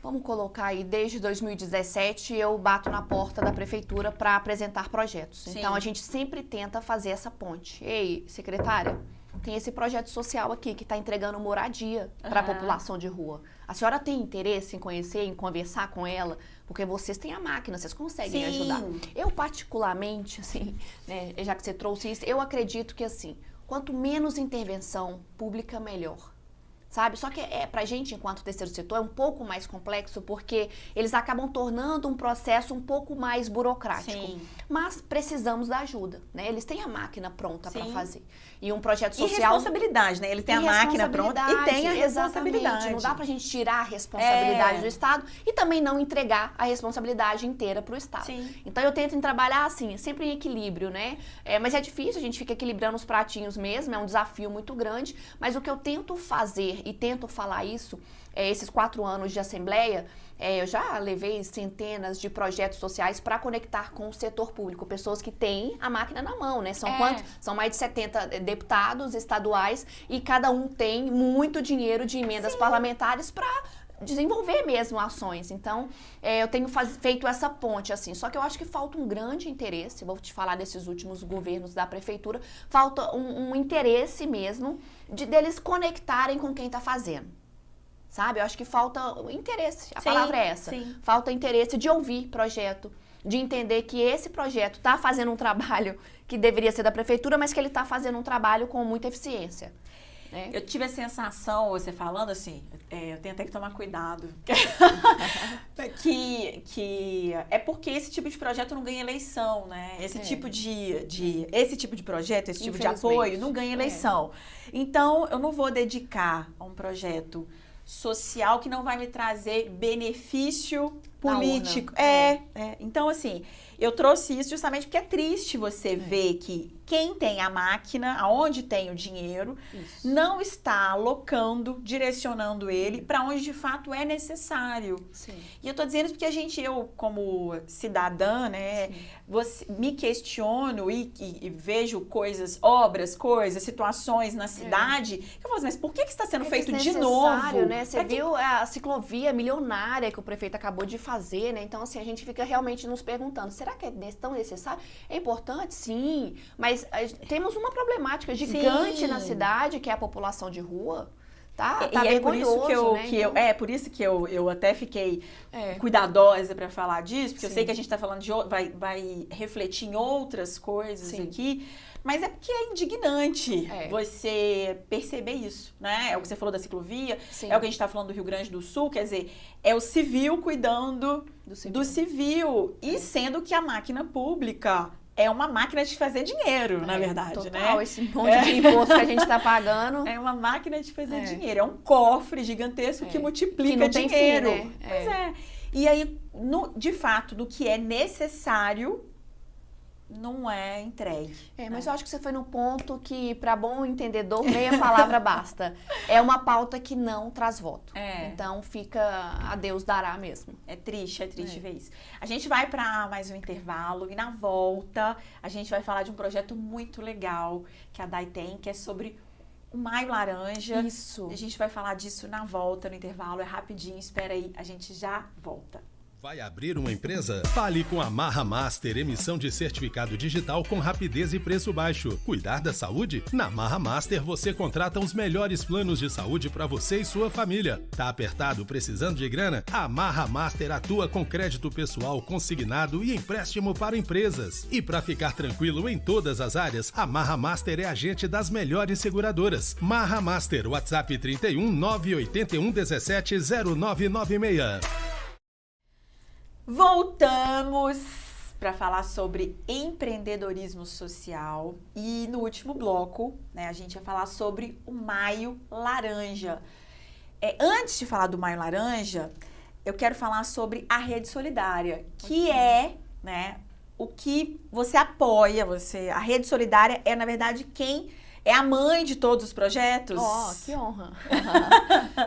vamos colocar aí, desde 2017 eu bato na porta da prefeitura para apresentar projetos. Sim. Então a gente sempre tenta fazer essa ponte. Ei, secretária, tem esse projeto social aqui que está entregando moradia para a população de rua. A senhora tem interesse em conhecer, em conversar com ela? Porque vocês têm a máquina, vocês conseguem ajudar. Eu particularmente, assim, né, já que você trouxe isso, eu acredito que, assim, quanto menos intervenção pública, melhor. Sabe? Só que pra gente, enquanto terceiro setor, é um pouco mais complexo porque eles acabam tornando um processo um pouco mais burocrático. Sim. Mas precisamos da ajuda, né? Eles têm a máquina pronta para fazer. E um projeto social... E responsabilidade, né? Eles têm a máquina pronta e têm a responsabilidade. Exatamente. Não dá pra gente tirar a responsabilidade do Estado e também não entregar a responsabilidade inteira pro Estado. Sim. Então eu tento trabalhar assim, sempre em equilíbrio, né? Mas é difícil, a gente fica equilibrando os pratinhos mesmo, é um desafio muito grande, mas o que eu tento fazer e tento falar isso, esses 4 anos de Assembleia, eu já levei centenas de projetos sociais para conectar com o setor público, pessoas que têm a máquina na mão, né? São quantos? São mais de 70 deputados estaduais e cada um tem muito dinheiro de emendas parlamentares para desenvolver mesmo ações. Então, eu tenho feito essa ponte, assim. Só que eu acho que falta um grande interesse, vou te falar desses últimos governos da prefeitura, falta um interesse mesmo deles conectarem com quem está fazendo. Sabe? Eu acho que falta interesse, a palavra é essa. Sim. Falta interesse de ouvir projeto, de entender que esse projeto está fazendo um trabalho que deveria ser da prefeitura, mas que ele está fazendo um trabalho com muita eficiência. Eu tive a sensação, você falando assim, eu tenho até que tomar cuidado, que é porque esse tipo de projeto não ganha eleição, né? Esse tipo de projeto, esse tipo de apoio não ganha eleição. Então, eu não vou dedicar a um projeto social que não vai me trazer benefício político. Então, assim, eu trouxe isso justamente porque é triste você ver que quem tem a máquina, aonde tem o dinheiro, não está alocando, direcionando ele para onde de fato é necessário. Sim. E eu tô dizendo isso porque eu como cidadã, né, me questiono e vejo situações na cidade, que eu falo assim, mas por que está sendo feito de novo? Né? Você viu a ciclovia milionária que o prefeito acabou de fazer, né? Então, assim, a gente fica realmente nos perguntando, será que é tão necessário? É importante? Sim, mas temos uma problemática gigante na cidade, que é a população de rua. Tá vergonhoso, por isso que eu até fiquei cuidadosa para falar disso, porque eu sei que a gente está falando vai refletir em outras coisas aqui, mas é porque é indignante você perceber isso, né? É o que você falou da ciclovia, é o que a gente está falando do Rio Grande do Sul, quer dizer, é o civil cuidando do civil e sendo que a máquina pública é uma máquina de fazer dinheiro, na verdade, total, né? Esse monte de imposto que a gente está pagando. É uma máquina de fazer dinheiro. É um cofre gigantesco que multiplica dinheiro. Fim, né? Pois é. E aí, de fato, do que é necessário, não é entregue. Mas eu acho que você foi no ponto que, para bom entendedor, meia palavra basta. É uma pauta que não traz voto. Então fica a Deus dará mesmo. É triste ver isso. A gente vai para mais um intervalo e na volta a gente vai falar de um projeto muito legal que a Dai tem, que é sobre o Maio Laranja. Isso. A gente vai falar disso na volta, no intervalo. É rapidinho, espera aí, a gente já volta. Vai abrir uma empresa? Fale com a Marra Master, emissão de certificado digital com rapidez e preço baixo. Cuidar da saúde? Na Marra Master você contrata os melhores planos de saúde para você e sua família. Tá apertado, precisando de grana? A Marra Master atua com crédito pessoal consignado e empréstimo para empresas. E para ficar tranquilo em todas as áreas, a Marra Master é agente das melhores seguradoras. Marra Master, WhatsApp 31 981 17 0996. Voltamos para falar sobre empreendedorismo social e no último bloco, né, a gente vai falar sobre o Maio Laranja. Antes de falar do Maio Laranja, eu quero falar sobre a Rede Solidária, que é, né, o que você apoia. A Rede Solidária é, na verdade, quem é a mãe de todos os projetos. Que honra!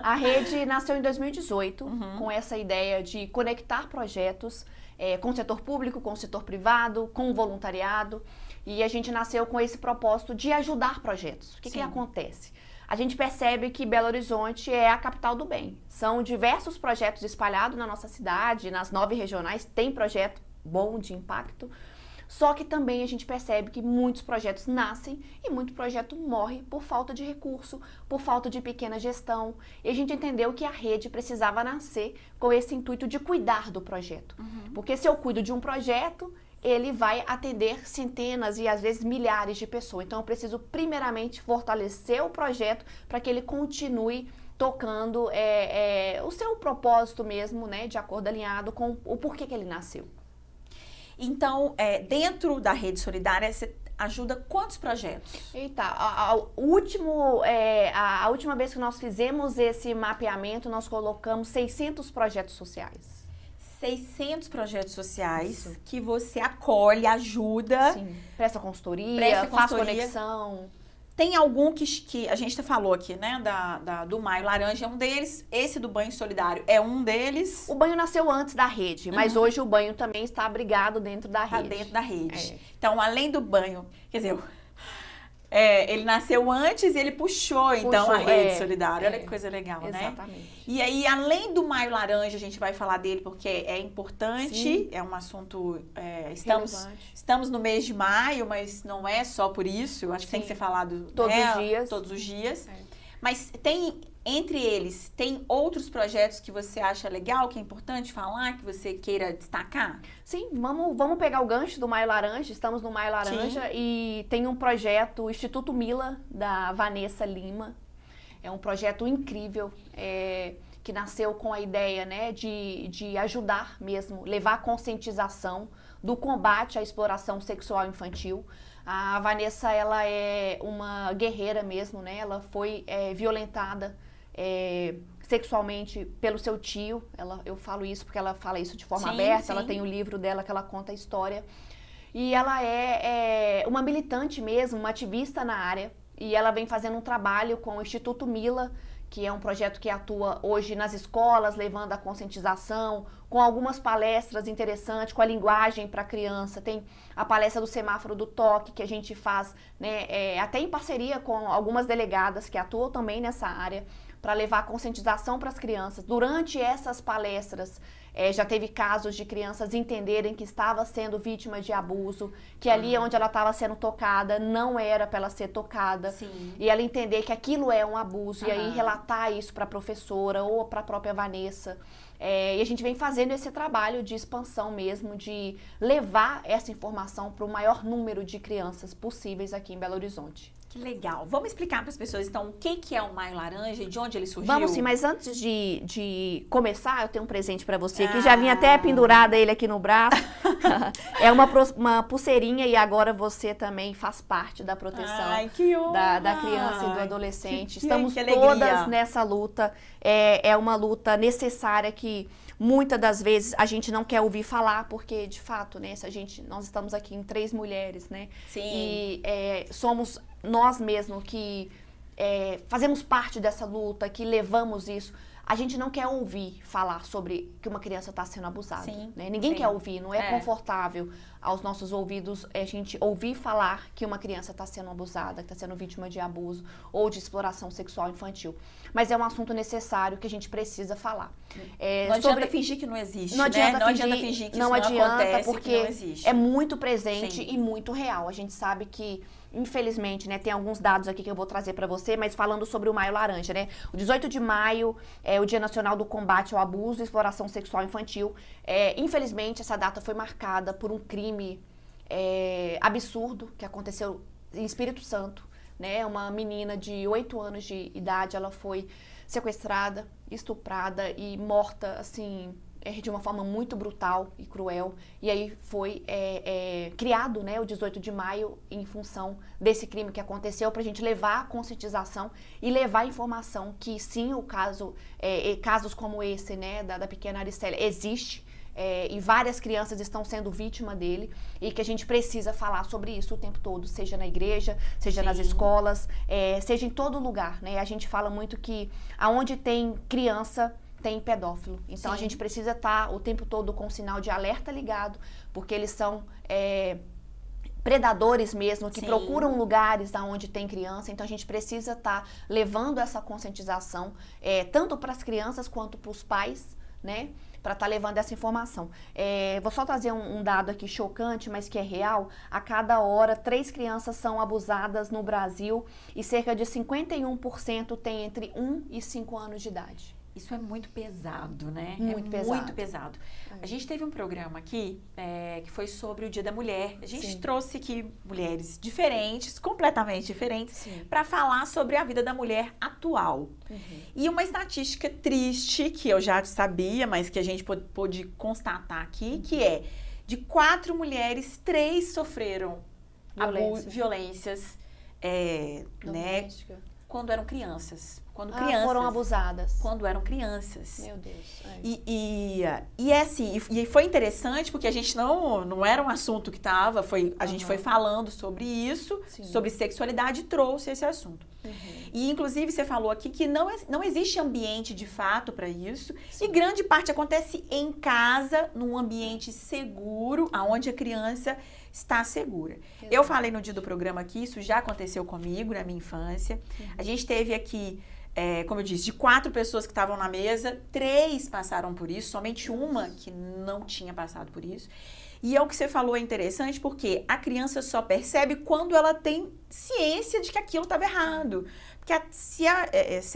A rede nasceu em 2018 com essa ideia de conectar projetos com o setor público, com o setor privado, com o voluntariado. E a gente nasceu com esse propósito de ajudar projetos. O que acontece? A gente percebe que Belo Horizonte é a capital do bem. São diversos projetos espalhados na nossa cidade, nas 9 regionais, tem projeto bom de impacto. Só que também a gente percebe que muitos projetos nascem e muito projeto morre por falta de recurso, por falta de pequena gestão. E a gente entendeu que a rede precisava nascer com esse intuito de cuidar do projeto. Porque se eu cuido de um projeto, ele vai atender centenas e às vezes milhares de pessoas. Então eu preciso primeiramente fortalecer o projeto para que ele continue tocando o seu propósito mesmo, né, de acordo alinhado com o porquê que ele nasceu. Então, dentro da Rede Solidária, você ajuda quantos projetos? Eita, a última vez que nós fizemos esse mapeamento, nós colocamos 600 projetos sociais. 600 projetos sociais que você acolhe, ajuda. Sim, presta consultoria, faz conexão. Tem algum que a gente falou aqui, né, do Maio Laranja, é um deles. Esse do Banho Solidário é um deles. O banho nasceu antes da rede, mas hoje o banho também está abrigado dentro da rede. Está dentro da rede. Então, além do banho, quer dizer, ele nasceu antes e ele puxou então, a Rede Solidária. Olha que coisa legal, né? Exatamente. E aí, além do Maio Laranja, a gente vai falar dele porque é importante, sim, é um assunto... Estamos no mês de maio, mas não é só por isso. Eu acho que tem que ser falado todos os dias. Mas entre eles, tem outros projetos que você acha legal, que é importante falar, que você queira destacar? Sim, vamos pegar o gancho do Maio Laranja. Estamos no Maio Laranja, sim, e tem um projeto, o Instituto Mila, da Vanessa Lima. É um projeto incrível, que nasceu com a ideia, né, de ajudar mesmo, levar a conscientização do combate à exploração sexual infantil. A Vanessa, ela é uma guerreira mesmo, né? Ela foi violentada sexualmente pelo seu tio. Eu falo isso porque ela fala isso de forma aberta. Sim. Ela tem o livro dela que ela conta a história. E ela é uma militante mesmo, uma ativista na área. E ela vem fazendo um trabalho com o Instituto Mila, que é um projeto que atua hoje nas escolas, levando a conscientização, com algumas palestras interessantes, com a linguagem para a criança. Tem a palestra do semáforo do toque, que a gente faz, né, até em parceria com algumas delegadas que atuam também nessa área, para levar a conscientização para as crianças. Durante essas palestras, já teve casos de crianças entenderem que estava sendo vítima de abuso, que ali onde ela estava sendo tocada não era para ela ser tocada. Sim. E ela entender que aquilo é um abuso, e aí relatar isso para a professora ou para a própria Vanessa. E a gente vem fazendo esse trabalho de expansão mesmo, de levar essa informação para o maior número de crianças possíveis aqui em Belo Horizonte. Que legal. Vamos explicar para as pessoas, então, o que é o Maio Laranja e de onde ele surgiu? Vamos sim, mas antes de começar, eu tenho um presente para você, que já vinha até pendurada ele aqui no braço. É uma pulseirinha e agora você também faz parte da proteção da criança e do adolescente. Estamos todas nessa luta. É uma luta necessária que muitas das vezes a gente não quer ouvir falar, porque, de fato, né, nós estamos aqui em 3 mulheres, né? Sim. E somos nós mesmos que fazemos parte dessa luta, que levamos isso. A gente não quer ouvir falar sobre que uma criança está sendo abusada. Sim, né? Ninguém sim. quer ouvir, não é confortável aos nossos ouvidos a gente ouvir falar que uma criança está sendo abusada, que está sendo vítima de abuso ou de exploração sexual infantil. Mas é um assunto necessário que a gente precisa falar. Não adianta fingir que não existe, não adianta, né? Adianta fingir que não isso não acontece, porque que não existe. é muito presente Sim. e muito real. A gente sabe que, infelizmente, né, tem alguns dados aqui que eu vou trazer para você, mas falando sobre o Maio Laranja, né? O 18 de maio é o Dia Nacional do Combate ao Abuso e Exploração Sexual Infantil. Infelizmente, essa data foi marcada por um crime absurdo que aconteceu em Espírito Santo, né? Uma menina de 8 anos de idade, ela foi sequestrada, estuprada e morta, assim, de uma forma muito brutal e cruel. E aí foi criado, né, o 18 de maio em função desse crime que aconteceu, para a gente levar a conscientização e levar a informação que sim, o caso, casos como esse, né, da pequena Aricélia, existe. E várias crianças estão sendo vítima dele e que a gente precisa falar sobre isso o tempo todo, seja na igreja, seja nas escolas, seja em todo lugar, né? A gente fala muito que aonde tem criança tem pedófilo, então a gente precisa estar o tempo todo com o sinal de alerta ligado, porque eles são predadores mesmo, que procuram lugares onde tem criança, então a gente precisa estar levando essa conscientização tanto para as crianças quanto para os pais, né? Para estar levando essa informação. Vou só trazer um dado aqui chocante, mas que é real. A cada hora, 3 crianças são abusadas no Brasil e cerca de 51% têm entre 1 e 5 anos de idade. Isso é muito pesado, né? Muito pesado. Muito pesado. A gente teve um programa aqui que foi sobre o Dia da Mulher. A gente trouxe aqui mulheres diferentes, completamente diferentes, para falar sobre a vida da mulher atual. E uma estatística triste, que eu já sabia, mas que a gente pôde constatar aqui, que é de 4 mulheres, 3 sofreram violências, né? Quando eram crianças. Foram abusadas. Quando eram crianças. Meu Deus. E assim, e foi interessante porque a gente não era um assunto que estava, a gente foi falando sobre isso, sobre sexualidade, e trouxe esse assunto. E inclusive você falou aqui que não existe ambiente de fato para isso, e grande parte acontece em casa, num ambiente seguro, onde a criança está segura. Eu falei no dia do programa que isso já aconteceu comigo na minha infância. A gente teve aqui, como eu disse, de 4 pessoas que estavam na mesa, 3 passaram por isso, somente uma que não tinha passado por isso. E o que você falou é interessante porque a criança só percebe quando ela tem ciência de que aquilo estava errado. Porque se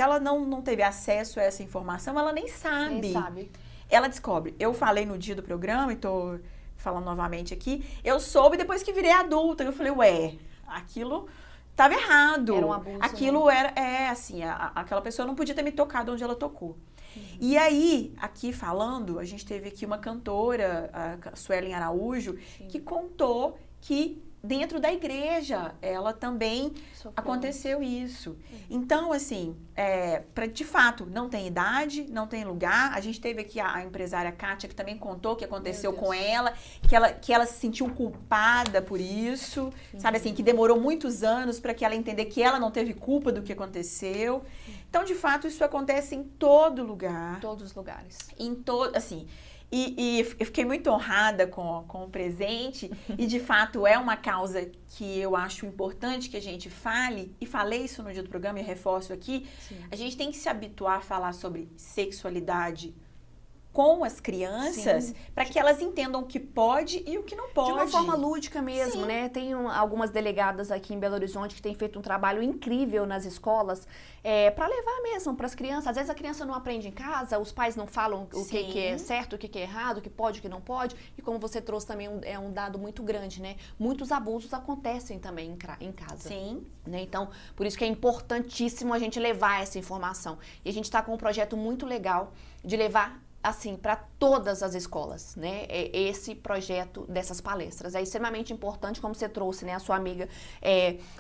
ela não teve acesso a essa informação, ela nem sabe. Nem sabe. Ela descobre. Eu falei no dia do programa e tô falando novamente aqui, eu soube depois que virei adulta. Eu falei, aquilo estava errado. Era um abuso. Aquilo era, assim, aquela pessoa não podia ter me tocado onde ela tocou. E aí, aqui falando, a gente teve aqui uma cantora, a Suelen Araújo, que contou que dentro da igreja, ela também aconteceu isso. Então, assim, de fato, não tem idade, não tem lugar. A gente teve aqui a empresária Kátia, que também contou o que aconteceu com ela, que ela se sentiu culpada por isso, sabe assim, que demorou muitos anos para que ela entender que ela não teve culpa do que aconteceu. Então, de fato, isso acontece em todo lugar. Em todos os lugares. Assim... E eu fiquei muito honrada com o presente e, de fato, é uma causa que eu acho importante que a gente fale, e falei isso no dia do programa e reforço aqui, a gente tem que se habituar a falar sobre sexualidade com as crianças para que elas entendam o que pode e o que não pode. De uma forma lúdica mesmo, Sim. né? Tem algumas delegadas aqui em Belo Horizonte que têm feito um trabalho incrível nas escolas para levar mesmo para as crianças. Às vezes a criança não aprende em casa, os pais não falam o que é certo, o que é errado, o que pode, o que não pode. E como você trouxe também, é um dado muito grande, né? Muitos abusos acontecem também em casa. Sim. Né? Então, por isso que é importantíssimo a gente levar essa informação. E a gente está com um projeto muito legal de levar assim, para todas as escolas, né, esse projeto dessas palestras. É extremamente importante, como você trouxe, né, a sua amiga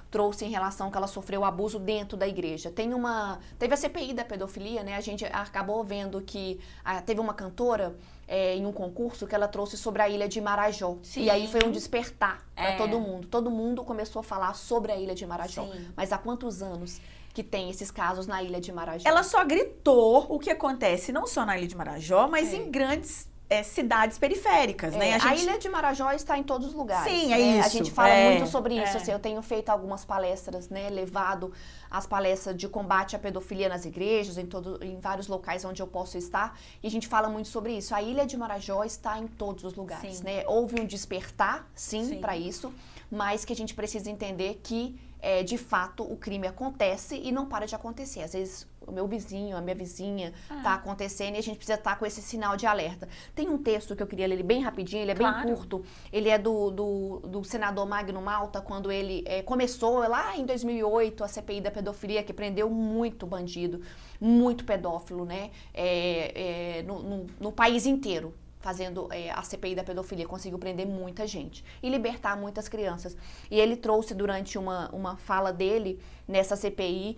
trouxe em relação que ela sofreu abuso dentro da igreja. Teve a CPI da pedofilia, né, a gente acabou vendo que teve uma cantora em um concurso que ela trouxe sobre a ilha de Marajó. Sim. E aí foi um despertar para todo mundo. Todo mundo começou a falar sobre a ilha de Marajó. Sim. Mas há quantos anos que tem esses casos na ilha de Marajó? Ela só gritou o que acontece não só na ilha de Marajó, mas em grandes cidades periféricas, né? A ilha de Marajó está em todos os lugares. Sim, né? isso. A gente fala muito sobre isso. Assim, eu tenho feito algumas palestras, né? Levado as palestras de combate à pedofilia nas igrejas, em vários locais onde eu posso estar. E a gente fala muito sobre isso. A ilha de Marajó está em todos os lugares, né? Houve um despertar, sim. para isso, mas que a gente precisa entender que de fato, o crime acontece e não para de acontecer. Às vezes, o meu vizinho, a minha vizinha está acontecendo e a gente precisa estar com esse sinal de alerta. Tem um texto que eu queria ler ele bem rapidinho, ele é bem curto. Ele é do senador Magno Malta, quando ele começou lá em 2008 a CPI da pedofilia, que prendeu muito bandido, muito pedófilo, né? No país inteiro. Fazendo a CPI da pedofilia, conseguiu prender muita gente e libertar muitas crianças. E ele trouxe durante uma fala dele, nessa CPI,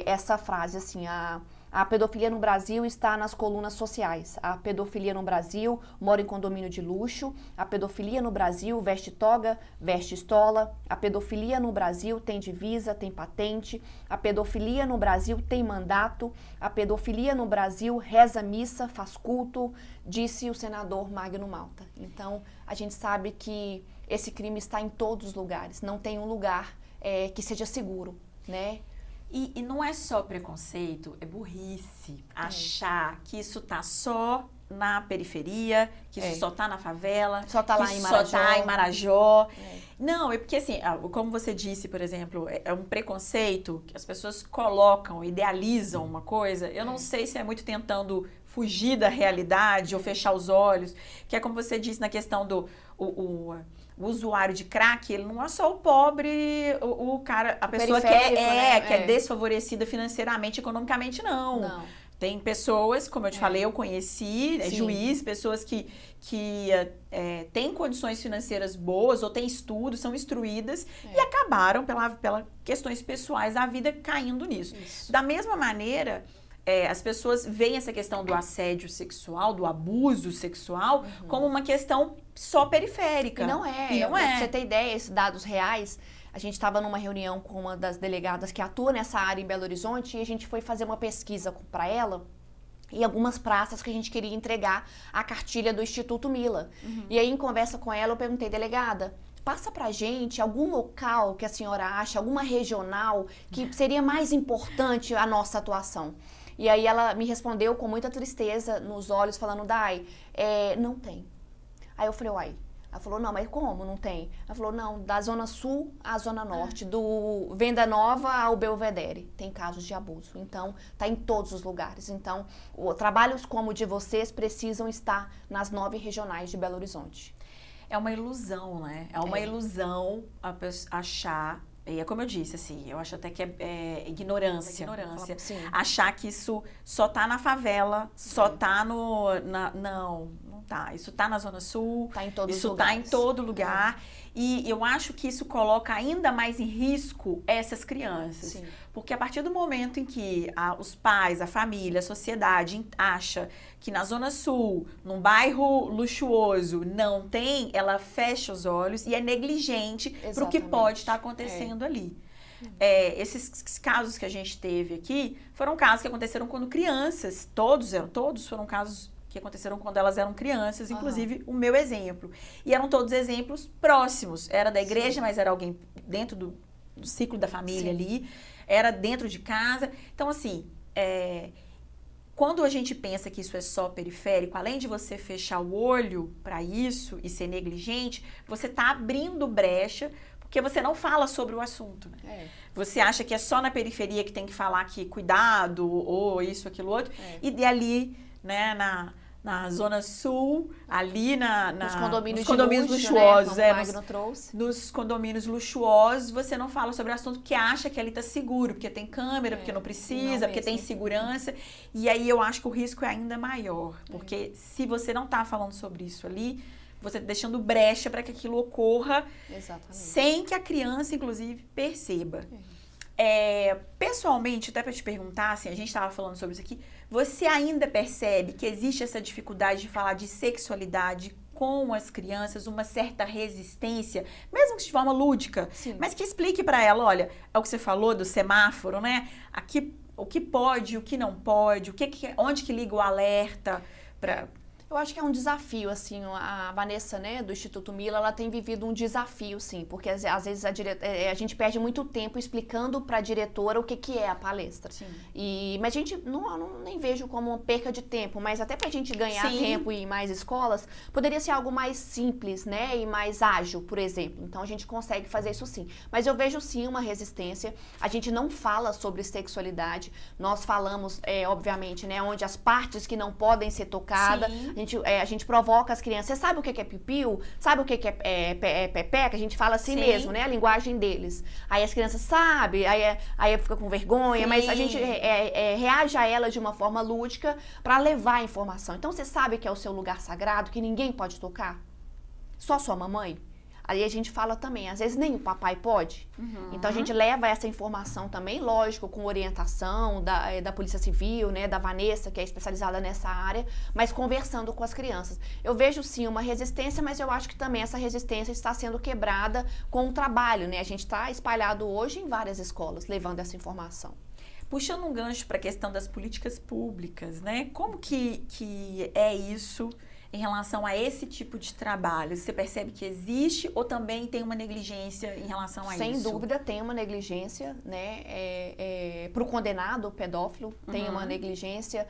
essa frase assim, a pedofilia no Brasil está nas colunas sociais. A pedofilia no Brasil mora em condomínio de luxo. A pedofilia no Brasil veste toga, veste estola. A pedofilia no Brasil tem divisa, tem patente. A pedofilia no Brasil tem mandato. A pedofilia no Brasil reza missa, faz culto, disse o senador Magno Malta. Então, a gente sabe que esse crime está em todos os lugares. Não tem um lugar que seja seguro, né? E não é só preconceito, é burrice achar que isso tá só na periferia, que isso só tá na favela, só tá lá em Marajó. Só tá em Marajó. Não, é porque assim, como você disse, por exemplo, é um preconceito que as pessoas colocam, idealizam uma coisa. Eu não sei se é muito tentando fugir da realidade ou fechar os olhos, que é como você disse na questão do o usuário de crack, ele não é só o pobre, o cara, a pessoa que é desfavorecida financeiramente, economicamente, não. Tem pessoas, como eu te falei, eu conheci, juiz, pessoas que têm condições financeiras boas ou têm estudos, são instruídas e acabaram, pelas questões pessoais da vida, caindo nisso. Isso. Da mesma maneira, as pessoas veem essa questão do assédio sexual, do abuso sexual, como uma questão só periférica. E não é. Pra você ter ideia, esses dados reais, a gente estava numa reunião com uma das delegadas que atua nessa área em Belo Horizonte e a gente foi fazer uma pesquisa para ela e algumas praças que a gente queria entregar a cartilha do Instituto Mila. E aí, em conversa com ela, eu perguntei, delegada, passa pra gente algum local que a senhora acha, alguma regional, que seria mais importante a nossa atuação. E aí ela me respondeu com muita tristeza nos olhos, falando, Dai, não tem. Aí eu falei, uai. Ela falou, não, mas como não tem? Ela falou, não, da Zona Sul à Zona Norte, do Venda Nova ao Belvedere, tem casos de abuso. Então, tá em todos os lugares. Então, trabalhos como o de vocês precisam estar nas 9 regionais de Belo Horizonte. É uma ilusão, né? É uma ilusão achar... E é como eu disse, assim, eu acho até que é ignorância. Achar que isso só tá na favela, só tá não tá. Isso tá na Zona Sul, tá em todos isso os tá lugares. em todo lugar. E eu acho que isso coloca ainda mais em risco essas crianças. Sim. Porque a partir do momento em que os pais, a família, a sociedade acha que na Zona Sul, num bairro luxuoso, não tem, ela fecha os olhos e é negligente para o que pode estar acontecendo ali. Esses casos que a gente teve aqui foram casos que aconteceram quando crianças, todos foram casos que aconteceram quando elas eram crianças, inclusive o meu exemplo. E eram todos exemplos próximos. Era da igreja, mas era alguém dentro do ciclo da família ali. Era dentro de casa. Então, assim, quando a gente pensa que isso é só periférico, além de você fechar o olho para isso e ser negligente, você está abrindo brecha porque você não fala sobre o assunto. Né? Você acha que é só na periferia que tem que falar que cuidado ou isso, aquilo, outro, e ali, né, na Zona Sul, ali nos condomínios luxuosos, né? Nos condomínios luxuosos, você não fala sobre o assunto porque acha que ali tá seguro, porque tem câmera, porque não precisa, porque tem segurança. E aí eu acho que o risco é ainda maior, porque se você não tá falando sobre isso ali, você tá deixando brecha para que aquilo ocorra sem que a criança, inclusive, perceba. Pessoalmente, até para te perguntar, assim, a gente estava falando sobre isso aqui, você ainda percebe que existe essa dificuldade de falar de sexualidade com as crianças, uma certa resistência, mesmo que de forma lúdica, mas que explique para ela, olha, é o que você falou do semáforo, né? Aqui, o que pode, o que não pode, onde que liga o alerta para... Eu acho que é um desafio, assim, a Vanessa, né, do Instituto Mila, ela tem vivido um desafio, sim, porque às vezes a gente perde muito tempo explicando para a diretora o que é a palestra. Mas a gente nem vejo como uma perca de tempo, mas até para a gente ganhar tempo e ir mais escolas, poderia ser algo mais simples, né, e mais ágil, por exemplo. Então a gente consegue fazer isso sim. Mas eu vejo sim uma resistência. A gente não fala sobre sexualidade. Nós falamos, obviamente, né, onde as partes que não podem ser tocadas. A gente provoca as crianças. Você sabe o que é piu-piu? Sabe o que é pepeca? A gente fala assim mesmo, né? A linguagem deles. Aí as crianças sabem, aí fica com vergonha, mas a gente reage a ela de uma forma lúdica para levar a informação. Então, você sabe que é o seu lugar sagrado, que ninguém pode tocar? Só sua mamãe? Aí a gente fala também, às vezes nem o papai pode. Então a gente leva essa informação também, lógico, com orientação da Polícia Civil, né, da Vanessa, que é especializada nessa área, mas conversando com as crianças. Eu vejo sim uma resistência, mas eu acho que também essa resistência está sendo quebrada com o trabalho, né? A gente está espalhado hoje em várias escolas, levando essa informação. Puxando um gancho para a questão das políticas públicas, né? Como que é isso em relação a esse tipo de trabalho? Você percebe que existe ou também tem uma negligência em relação a isso? Sem dúvida tem uma negligência, né? Para o condenado, o pedófilo, tem uma negligência,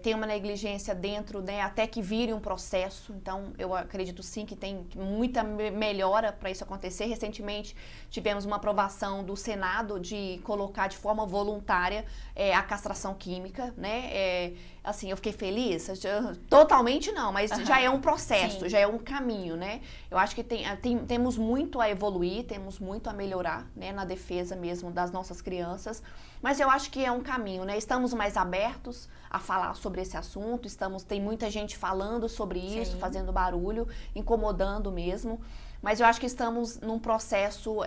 tem uma negligência dentro, né? Até que vire um processo. Então, eu acredito sim que tem muita melhora para isso acontecer. Recentemente, tivemos uma aprovação do Senado de colocar de forma voluntária a castração química, né? Assim, eu fiquei feliz? Totalmente não, mas já é um processo, já é um caminho, né? Eu acho que temos muito a evoluir, temos muito a melhorar, né? Na defesa mesmo das nossas crianças, mas eu acho que é um caminho, né? Estamos mais abertos a falar sobre esse assunto, tem muita gente falando sobre isso, fazendo barulho, incomodando mesmo. Mas eu acho que estamos num processo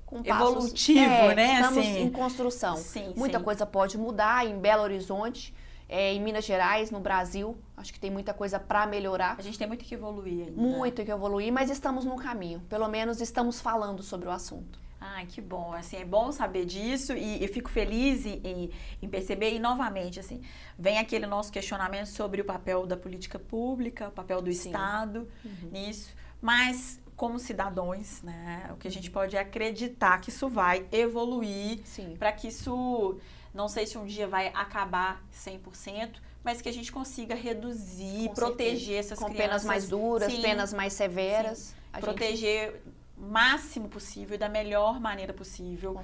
com passos evolutivo, né? Estamos em construção. Muita coisa pode mudar em Belo Horizonte, em Minas Gerais, no Brasil. Acho que tem muita coisa para melhorar. A gente tem muito que evoluir ainda. Muito que evoluir, mas estamos no caminho. Pelo menos estamos falando sobre o assunto. Ai, que bom. Assim, é bom saber disso e eu fico feliz em perceber. E, novamente, assim, vem aquele nosso questionamento sobre o papel da política pública, o papel do Estado nisso. Mas, como cidadãos, né, o que a gente pode é acreditar que isso vai evoluir para que isso, não sei se um dia vai acabar 100%, mas que a gente consiga reduzir, proteger essas crianças. Com penas mais duras, penas mais severas. Proteger o máximo possível e da melhor maneira possível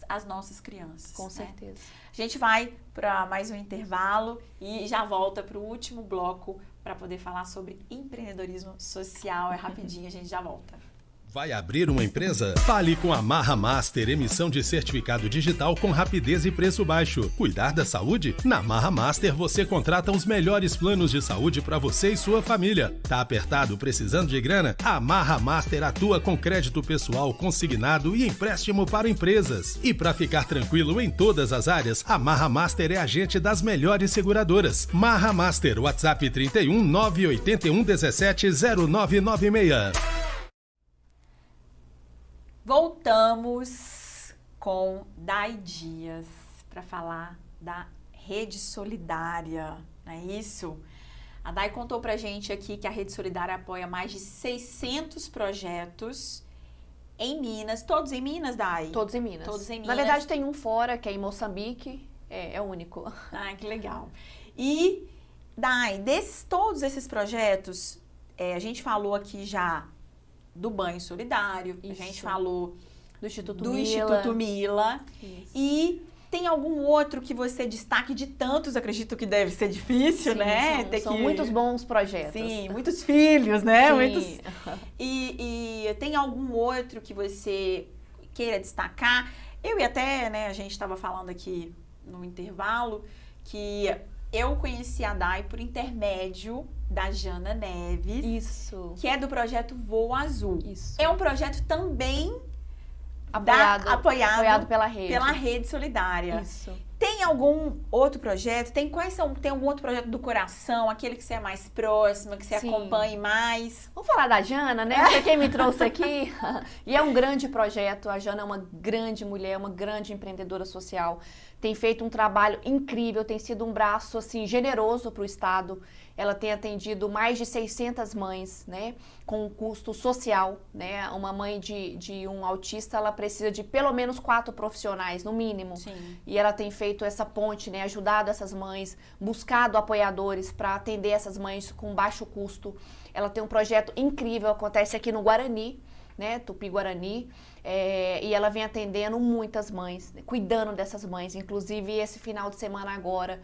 as nossas crianças. Com certeza. A gente vai para mais um intervalo e já volta para o último bloco para poder falar sobre empreendedorismo social. É rapidinho, a gente já volta. Vai abrir uma empresa? Fale com a Marra Master, emissão de certificado digital com rapidez e preço baixo. Cuidar da saúde? Na Marra Master você contrata os melhores planos de saúde para você e sua família. Tá apertado, precisando de grana? A Marra Master atua com crédito pessoal consignado e empréstimo para empresas. E para ficar tranquilo em todas as áreas, a Marra Master é agente das melhores seguradoras. Marra Master, WhatsApp 31 981 17 0996. Voltamos com Day Dias para falar da Rede Solidária, não é isso? A Day contou pra gente aqui que a Rede Solidária apoia mais de 600 projetos em Minas. Todos em Minas, Day? Todos em Minas. Todos em Minas. Na verdade, tem um fora, que é em Moçambique, é único. Ai, que legal. E, Dai, todos esses projetos, a gente falou aqui já do Banho Solidário, a gente falou do Instituto Mila. Isso. E tem algum outro que você destaque de tantos? Acredito que deve ser difícil, Sim, né? São muitos bons projetos. Sim, muitos filhos, né? Sim. Muitos... E tem algum outro que você queira destacar? Eu e até, né, a gente estava falando aqui no intervalo que eu conheci a Dai por intermédio da Jana Neves. Isso. Que é do projeto Voo Azul. Isso. É um projeto também apoiado pela rede. Pela Rede Solidária. Isso. Tem algum outro projeto? Tem algum outro projeto do coração, aquele que você é mais próxima, que você acompanhe mais? Vamos falar da Jana, né? Porque quem me trouxe aqui. E é um grande projeto. A Jana é uma grande mulher, uma grande empreendedora social. Tem feito um trabalho incrível, tem sido um braço assim generoso para o Estado. Ela tem atendido mais de 600 mães, né, com um custo social, né? Uma mãe de um autista, ela precisa de pelo menos 4 profissionais, no mínimo. Sim. E ela tem feito essa ponte, né, ajudado essas mães, buscado apoiadores para atender essas mães com baixo custo. Ela tem um projeto incrível, acontece aqui no Guarani, né, Tupi-Guarani, e ela vem atendendo muitas mães, cuidando dessas mães. Inclusive, esse final de semana agora,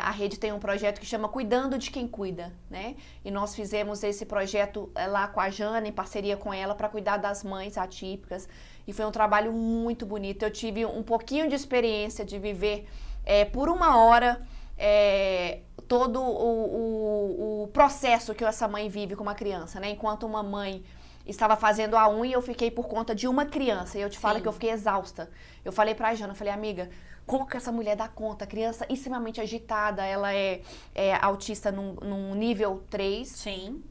a rede tem um projeto que chama Cuidando de Quem Cuida, né? E nós fizemos esse projeto lá com a Jana, em parceria com ela, para cuidar das mães atípicas. E foi um trabalho muito bonito. Eu tive um pouquinho de experiência de viver por uma hora todo o processo que essa mãe vive com uma criança, né? Enquanto uma mãe estava fazendo a unha, eu fiquei por conta de uma criança. E eu te falo que eu fiquei exausta. Eu falei pra Jana, falei, amiga, como que essa mulher dá conta? A criança extremamente agitada, ela é autista num nível 3. Sim.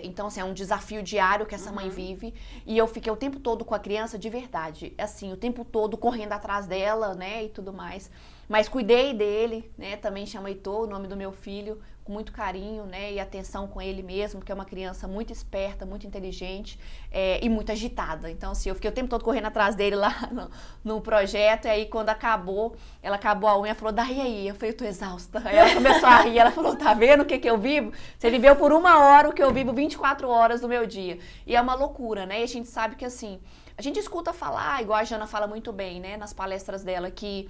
Então, assim, é um desafio diário que essa mãe vive. E eu fiquei o tempo todo com a criança de verdade. Assim, o tempo todo correndo atrás dela, né, e tudo mais. Mas cuidei dele, né, também chamo Heitor, o nome do meu filho, com muito carinho, né, e atenção com ele mesmo, porque é uma criança muito esperta, muito inteligente e muito agitada. Então, assim, eu fiquei o tempo todo correndo atrás dele lá no projeto, e aí quando ela acabou a unha, falou, daí aí? Eu falei, eu tô exausta. Aí ela começou a rir, ela falou, tá vendo o que eu vivo? Você viveu por 1 hora o que eu vivo 24 horas do meu dia. E é uma loucura, né, e a gente sabe que, assim, a gente escuta falar, igual a Jana fala muito bem, né, nas palestras dela, que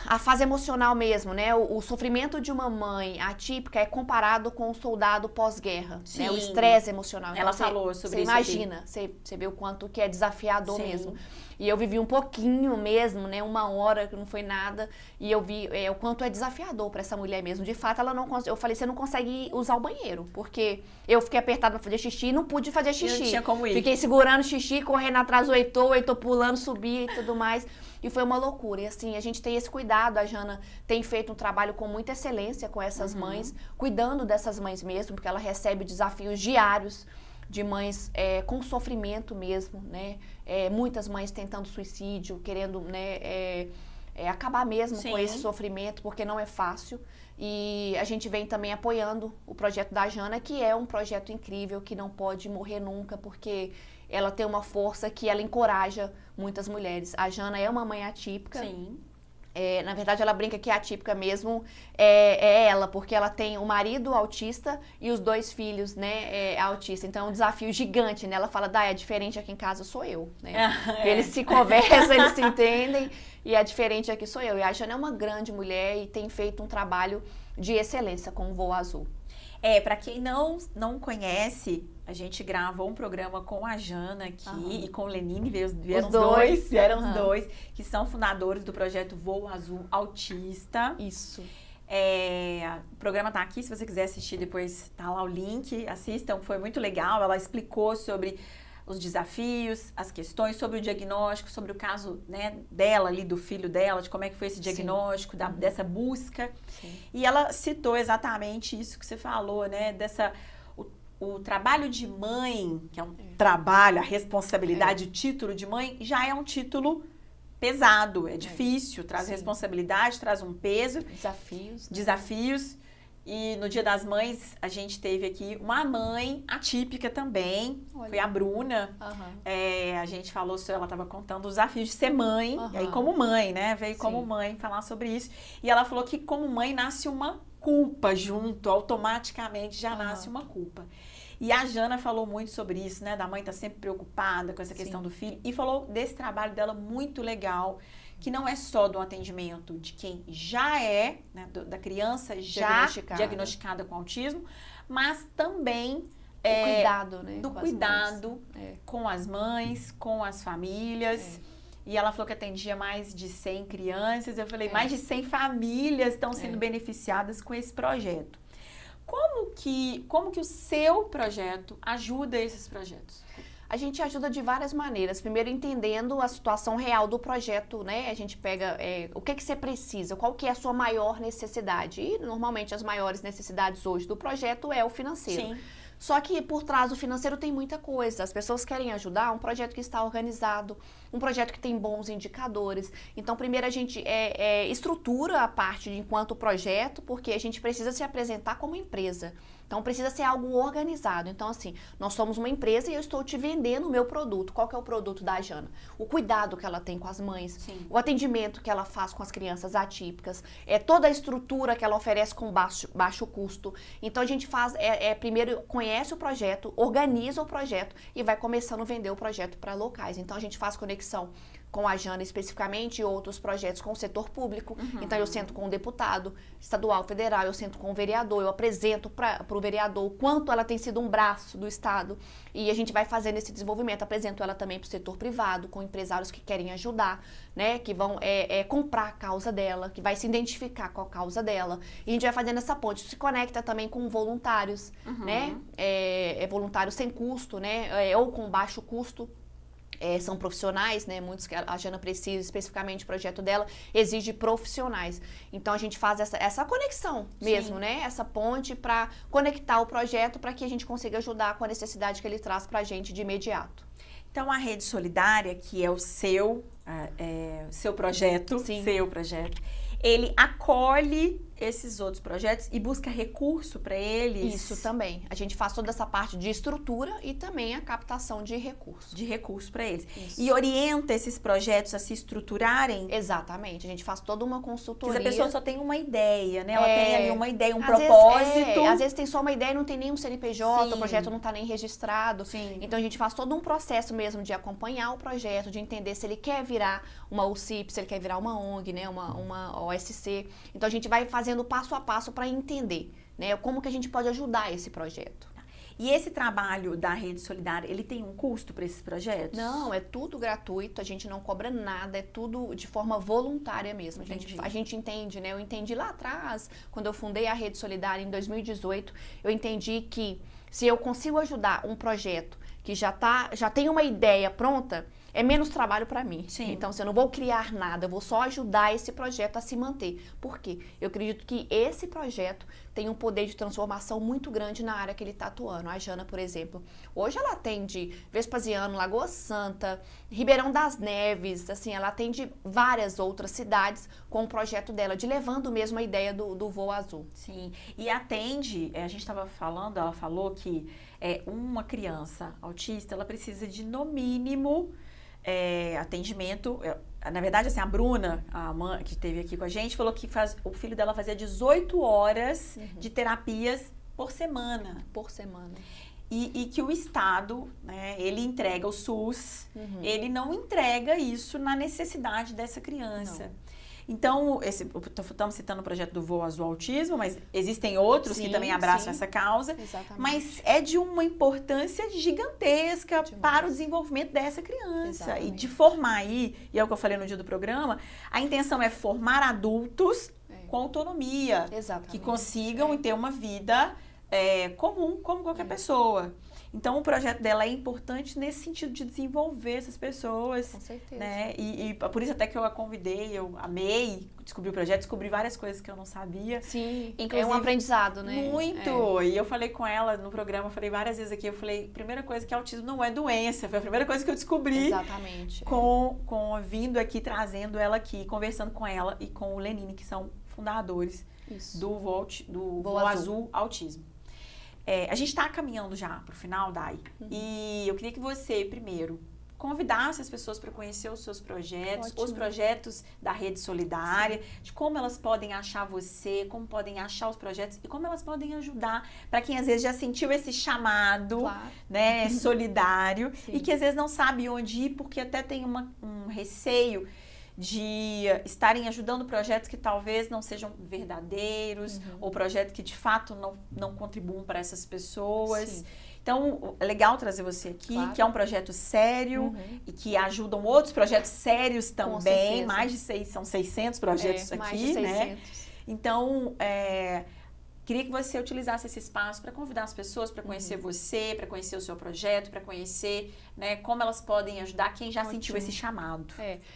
a fase emocional mesmo, né? O sofrimento de uma mãe atípica é comparado com o soldado pós-guerra, né? O estresse emocional. Ela falou sobre isso. Você imagina, você vê o quanto que é desafiador mesmo. E eu vivi um pouquinho mesmo, né? 1 hora, que não foi nada, e eu vi o quanto é desafiador para essa mulher mesmo. De fato, ela não consegue. Eu falei, você não consegue usar o banheiro, porque eu fiquei apertada para fazer xixi e não pude fazer xixi. Não tinha como ir. Fiquei segurando xixi, correndo atrás do Heitor, o Heitor pulando, subia e tudo mais. E foi uma loucura. E assim, a gente tem esse cuidado. A Jana tem feito um trabalho com muita excelência com essas mães, cuidando dessas mães mesmo, porque ela recebe desafios diários de mães com sofrimento mesmo, né? Muitas mães tentando suicídio, querendo, né, acabar mesmo com esse sofrimento, porque não é fácil. E a gente vem também apoiando o projeto da Jana, que é um projeto incrível, que não pode morrer nunca, porque ela tem uma força que ela encoraja muitas mulheres. A Jana é uma mãe atípica. Sim. Na verdade, ela brinca que a atípica mesmo é ela, porque ela tem o marido autista e os 2 filhos, né, autistas. Então, é um desafio gigante, né? Ela fala, é diferente aqui em casa sou eu, né? Eles se conversam, eles se entendem, e a diferente aqui sou eu. E a Jana é uma grande mulher e tem feito um trabalho de excelência com o Voo Azul. Para quem não conhece, a gente gravou um programa com a Jana aqui e com o Lenine, vieram os dois, que são fundadores do projeto Voo Azul Autista. Isso. O programa tá aqui, se você quiser assistir depois tá lá o link, assistam, foi muito legal, ela explicou sobre os desafios, as questões, sobre o diagnóstico, sobre o caso, né, dela ali, do filho dela, de como é que foi esse diagnóstico, dessa busca. Sim. E ela citou exatamente isso que você falou, né, o trabalho de mãe, que é um trabalho, a responsabilidade, o título de mãe, já é um título pesado, é difícil, traz responsabilidade, traz um peso. Desafios. E no Dia das Mães, a gente teve aqui uma mãe atípica também. Olha. Foi a Bruna. A gente falou sobre, ela estava contando os desafios de ser mãe. E aí, como mãe, né? Veio como mãe falar sobre isso. E ela falou que como mãe nasce uma culpa junto, automaticamente já nasce uma culpa. E a Jana falou muito sobre isso, né? Da mãe estar sempre preocupada com essa questão do filho. E falou desse trabalho dela muito legal, que não é só do atendimento de quem já é, né, da criança já diagnosticada com autismo, mas também cuidado, né, do cuidado com as mães, com as famílias. E ela falou que atendia mais de 100 crianças. Eu falei, mais de 100 famílias estão sendo beneficiadas com esse projeto. Como que o seu projeto ajuda esses projetos? A gente ajuda de várias maneiras. Primeiro, entendendo a situação real do projeto, né? A gente pega o que você precisa, qual que é a sua maior necessidade. E, normalmente, as maiores necessidades hoje do projeto é o financeiro. Sim. Só que por trás do financeiro tem muita coisa. As pessoas querem ajudar um projeto que está organizado, um projeto que tem bons indicadores. Então, primeiro a gente estrutura a parte de enquanto projeto, porque a gente precisa se apresentar como empresa. Então, precisa ser algo organizado. Então, assim, nós somos uma empresa e eu estou te vendendo o meu produto. Qual que é o produto da Jana? O cuidado que ela tem com as mães, o atendimento que ela faz com as crianças atípicas, toda a estrutura que ela oferece com baixo custo. Então, a gente faz, primeiro conhece o projeto, organiza o projeto e vai começando a vender o projeto para locais. Então, a gente faz conexão com a Jana especificamente e outros projetos com o setor público. Então, eu sento com o deputado estadual, federal, eu sento com o vereador, eu apresento para o vereador o quanto ela tem sido um braço do Estado e a gente vai fazendo esse desenvolvimento. Apresento ela também para o setor privado, com empresários que querem ajudar, né, que vão comprar a causa dela, que vai se identificar com a causa dela. E a gente vai fazendo essa ponte. Se conecta também com voluntários, né, voluntários sem custo, né, ou com baixo custo. São profissionais, né? Muitos que a Jana precisa, especificamente o projeto dela, exige profissionais. Então, a gente faz essa conexão mesmo, né? Essa ponte para conectar o projeto para que a gente consiga ajudar com a necessidade que ele traz para a gente de imediato. Então, a Rede Solidária, que é o seu projeto, ele acolhe esses outros projetos e busca recurso para eles? Isso também. A gente faz toda essa parte de estrutura e também a captação de recursos. De recursos para eles. Isso. E orienta esses projetos a se estruturarem? Exatamente. A gente faz toda uma consultoria. Porque a pessoa só tem uma ideia, né? Ela tem ali uma ideia, propósito. Às vezes tem só uma ideia e não tem nenhum CNPJ, o projeto não está nem registrado. Sim. Então, a gente faz todo um processo mesmo de acompanhar o projeto, de entender se ele quer virar uma UCIP, se ele quer virar uma ONG, né? Uma OSC. Então, a gente vai fazendo passo a passo para entender, né, como que a gente pode ajudar esse projeto. E esse trabalho da Rede Solidária, ele tem um custo para esses projetos? Não, é tudo gratuito, a gente não cobra nada, é tudo de forma voluntária mesmo. A gente entende, né? Eu entendi lá atrás, quando eu fundei a Rede Solidária em 2018, eu entendi que se eu consigo ajudar um projeto que já tem uma ideia pronta, é menos trabalho para mim. Sim. Então, eu não vou criar nada, eu vou só ajudar esse projeto a se manter. Por quê? Eu acredito que esse projeto tem um poder de transformação muito grande na área que ele está atuando. A Jana, por exemplo, hoje ela atende Vespasiano, Lagoa Santa, Ribeirão das Neves, assim, ela atende várias outras cidades com o projeto dela, de levando mesmo a ideia do voo azul. Sim, e atende, a gente estava falando, ela falou que uma criança autista, ela precisa de, no mínimo, atendimento. Na verdade, assim, a Bruna, a mãe que esteve aqui com a gente, falou que o filho dela fazia 18 horas de terapias por semana. Por semana. E que o Estado, né, ele entrega o SUS, ele não entrega isso na necessidade dessa criança. Não. Então, estamos citando o projeto do Voo Azul Autismo, mas existem outros que também abraçam essa causa. Exatamente. Mas é de uma importância gigantesca para o desenvolvimento dessa criança. Exatamente. E de formar aí, e é o que eu falei no dia do programa, a intenção é formar adultos com autonomia. Exatamente. Que consigam ter uma vida comum, como qualquer pessoa. Então, o projeto dela é importante nesse sentido de desenvolver essas pessoas. Com certeza. Né? E por isso até que eu a convidei, eu amei descobrir o projeto, descobri várias coisas que eu não sabia. Sim, inclusive, é um aprendizado, né? Muito! E eu falei com ela no programa, falei várias vezes aqui, eu falei, primeira coisa que autismo não é doença, foi a primeira coisa que eu descobri. Exatamente. Vindo aqui, trazendo ela aqui, conversando com ela e com o Lenine, que são fundadores Isso. do Voo Azul Autismo. A gente está caminhando já para o final, Dai, e eu queria que você, primeiro, convidasse as pessoas para conhecer os seus projetos, Ótimo. os projetos da Rede Solidária, de como elas podem achar você, como podem achar os projetos e como elas podem ajudar para quem às vezes já sentiu esse chamado, Claro. né, solidário Sim. e que às vezes não sabe onde ir porque até tem um receio de estarem ajudando projetos que talvez não sejam verdadeiros ou projetos que de fato não contribuam para essas pessoas. Sim. Então, é legal trazer você aqui, Claro. que é um projeto sério e que ajudam outros projetos sérios também. certeza. São 600 projetos aqui, mais de 600. né? Então, queria que você utilizasse esse espaço para convidar as pessoas para conhecer você, para conhecer o seu projeto, para conhecer, né, como elas podem ajudar quem já sentiu esse chamado.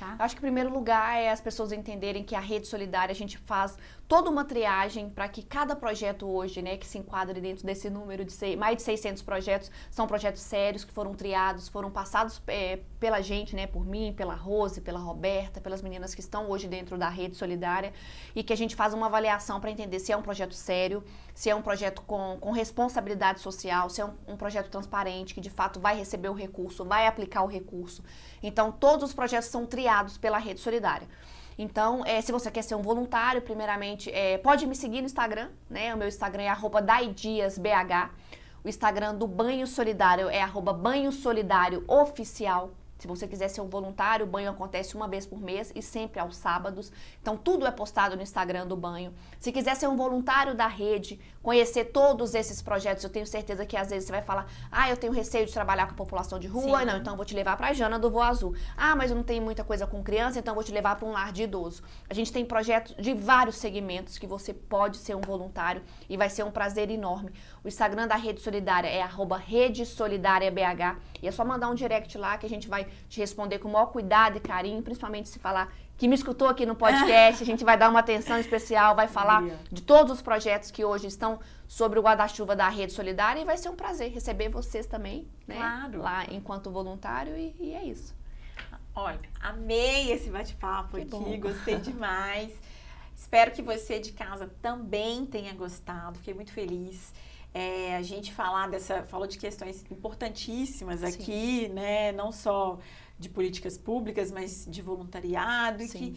Tá? Acho que, em primeiro lugar, é as pessoas entenderem que a Rede Solidária, a gente faz toda uma triagem para que cada projeto hoje, né, que se enquadre dentro desse número de mais de 600 projetos, são projetos sérios que foram triados, foram passados pela gente, né, por mim, pela Rose, pela Roberta, pelas meninas que estão hoje dentro da Rede Solidária, e que a gente faz uma avaliação para entender se é um projeto sério, se é um projeto com responsabilidade social, se é um projeto transparente, que de fato vai receber o recurso, vai aplicar o recurso. Então, todos os projetos são triados pela Rede Solidária. Então, se você quer ser um voluntário, primeiramente, pode me seguir no Instagram, né? O meu Instagram é @daidiasbh. O Instagram do Banho Solidário é @banho-solidário-oficial. Se você quiser ser um voluntário, o banho acontece uma vez por mês e sempre aos sábados. Então, tudo é postado no Instagram do banho. Se quiser ser um voluntário da rede, conhecer todos esses projetos, eu tenho certeza que às vezes você vai falar: eu tenho receio de trabalhar com a população de rua, Sim. não, então eu vou te levar para a Jana do Voo Azul. Mas eu não tenho muita coisa com criança, então eu vou te levar para um lar de idoso. A gente tem projetos de vários segmentos que você pode ser um voluntário e vai ser um prazer enorme. O Instagram da Rede Solidária é @redesolidariabh e é só mandar um direct lá que a gente vai te responder com o maior cuidado e carinho, principalmente se falar que me escutou aqui no podcast, a gente vai dar uma atenção especial, vai falar de todos os projetos que hoje estão sobre o guarda-chuva da Rede Solidária e vai ser um prazer receber vocês também, né? Claro. Lá enquanto voluntário e é isso. Olha, amei esse bate-papo aqui, bom. Gostei demais. Espero que você de casa também tenha gostado, fiquei muito feliz. A gente falou de questões importantíssimas aqui, né? Não só de políticas públicas, mas de voluntariado e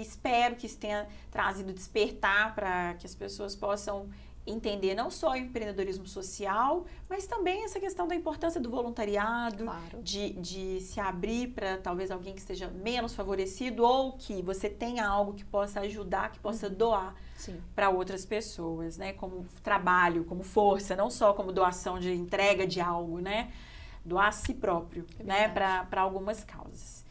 espero que isso tenha trazido despertar para que as pessoas possam entender não só o empreendedorismo social, mas também essa questão da importância do voluntariado, Claro. de se abrir para talvez alguém que esteja menos favorecido ou que você tenha algo que possa ajudar, que possa doar para outras pessoas, né? Como trabalho, como força, não só como doação de entrega de algo, né? Doar a si próprio, né? Para algumas causas.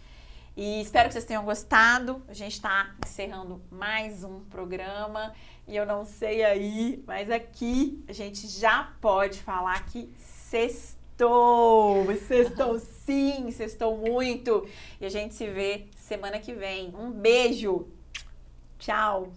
E espero que vocês tenham gostado. A gente está encerrando mais um programa. E eu não sei aí, mas aqui a gente já pode falar que sextou. Sextou sim, sextou muito. E a gente se vê semana que vem. Um beijo. Tchau.